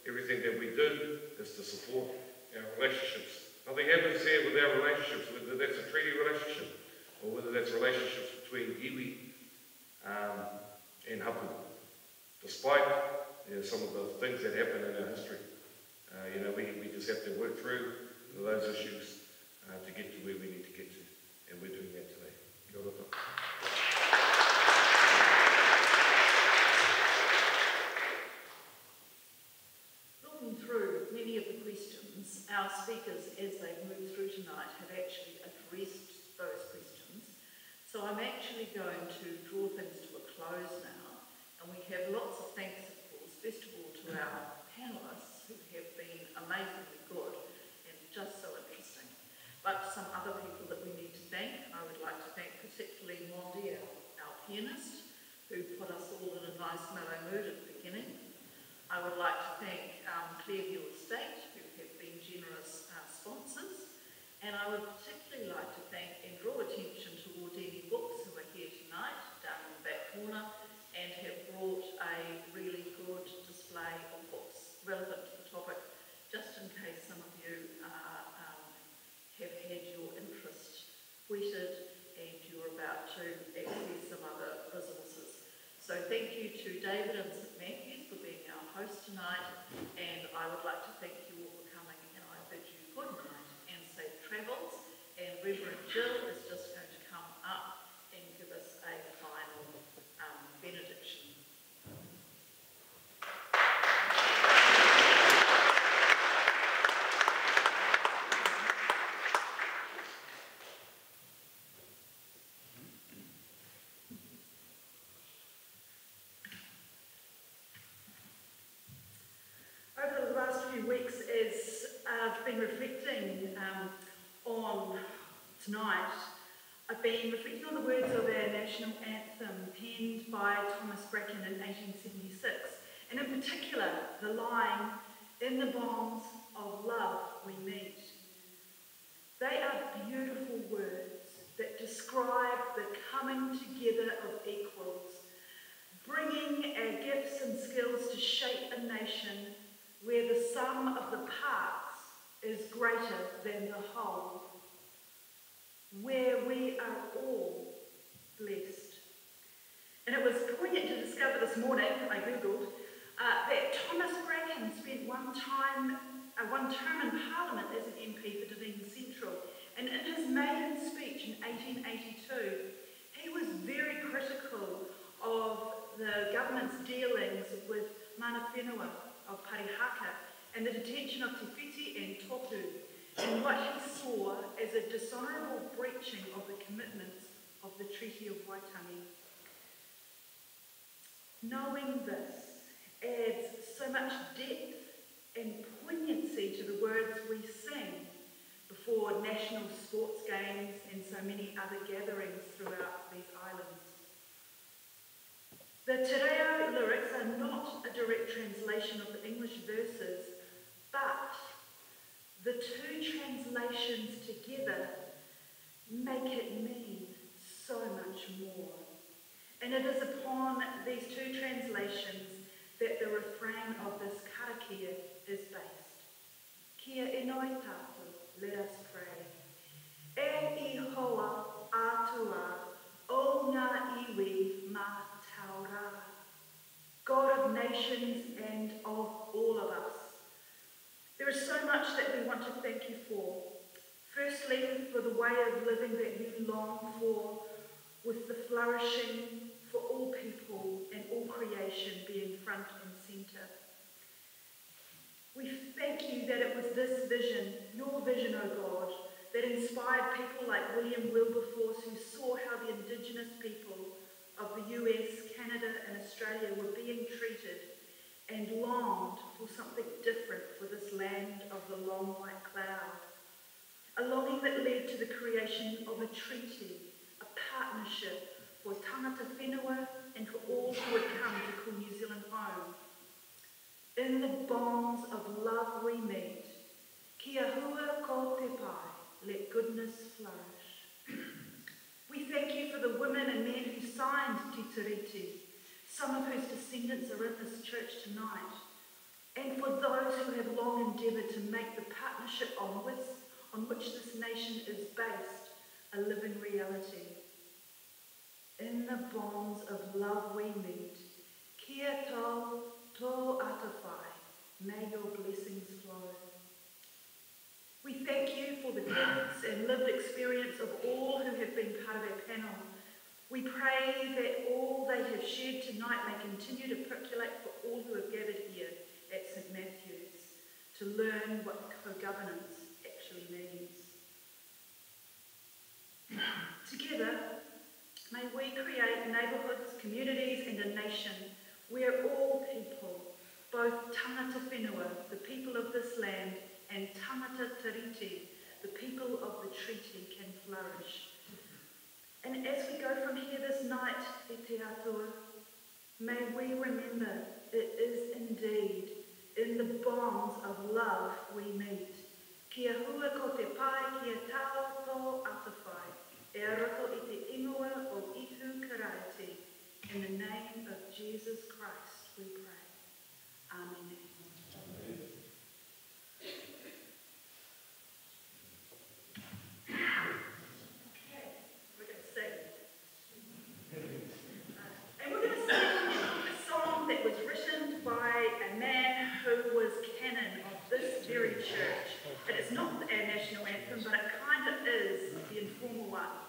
Everything that we do is to support our relationships. Nothing happens here with our relationships, whether that's a treaty relationship or whether that's relationships between iwi and hapu. Despite some of the things that happen in our history, we just have to work through those issues to get to where we need to get to, and we're doing that today. Kia ora. Looking through many of the questions, our speakers, as they've moved through tonight, have actually addressed those questions. So I'm actually going to draw things to a close now, and we have lots of thanks, of course, first of all to our panellists who have been amazingly good and just so interesting, but some other people that we need to thank. I would like to thank particularly Mondi, our pianist, who put us all in a nice mellow mood at the beginning. I would like to thank Clearview Estate, who have been generous sponsors, and I would particularly like to thank and draw attention to Wardini Books, who are here tonight, down in the back corner, and have brought a really good display of books relevant to the topic, just in case some of you have had your interest whetted and you're about to access some other resources. So thank you to David and St Matthews for being our host tonight, and I would like to thank you all for coming, and I bid you good night and safe travels, and Reverend Jill is just going to come up and give us a final benediction. Over the last few weeks, as I've been reflecting on tonight, I've been reflecting on the words of our national anthem penned by Thomas Bracken in 1876, and in particular the line, "In the bonds of love we meet." They are beautiful words that describe the coming together of equals, bringing our gifts and skills to shape a nation where the sum of the parts is greater than the whole, where we are all blessed. And it was poignant to discover this morning, I googled, that Thomas Bracken spent one term in Parliament as an MP for Dunedin Central, and in his maiden speech in 1882, he was very critical of the government's dealings with mana whenua of Parihaka and the detention of Te Whiti and Tohu, and what he saw as a dishonourable breaching of the commitments of the Treaty of Waitangi. Knowing this adds so much depth and poignancy to the words we sing for national sports games and so many other gatherings throughout these islands. The Te Reo lyrics are not a direct translation of the English verses, but the two translations together make it mean so much more. And it is upon these two translations that the refrain of this karakia is based. Kia inoi tātou, let us pray. E I hoa atua, o ngā iwi mā taura. God of nations and of all of us. There is so much that we want to thank you for. Firstly, for the way of living that you long for, with the flourishing for all people and all creation being front and centre. We thank you that it was this vision, your vision, O God, that inspired people like William Wilberforce, who saw how the Indigenous people of the US, Canada and Australia were being treated and longed for something different for this land of the long white cloud. A longing that led to the creation of a treaty, a partnership for tangata whenua and for all who would come to call New Zealand home. In the bonds of love we meet, kia hua ko te pai, let goodness flourish. We thank you for the women and men who signed Te Tiriti, some of whose descendants are in this church tonight, and for those who have long endeavoured to make the partnership on which this nation is based a living reality. In the bonds of love we meet, kia tau tō atawhai, may your blessings flow. We thank you for the gifts and lived experience of all who have been part of our panel. We pray that all they have shared tonight may continue to percolate for all who have gathered here at St Matthew's to learn what co-governance actually means. Together, may we create neighbourhoods, communities and a nation where all people, both tangata whenua, the people of this land, and tangata tiriti, the people of the treaty, can flourish. And as we go from here this night, e te atua, may we remember it is indeed in the bonds of love we meet. Kia hua ko te pai, kia tau tō atawhai, e arako i te ingoa o ihu karaiti. In the name of Jesus Christ we pray. Amen. Church. And it's not our national anthem, but it kind of is the informal one.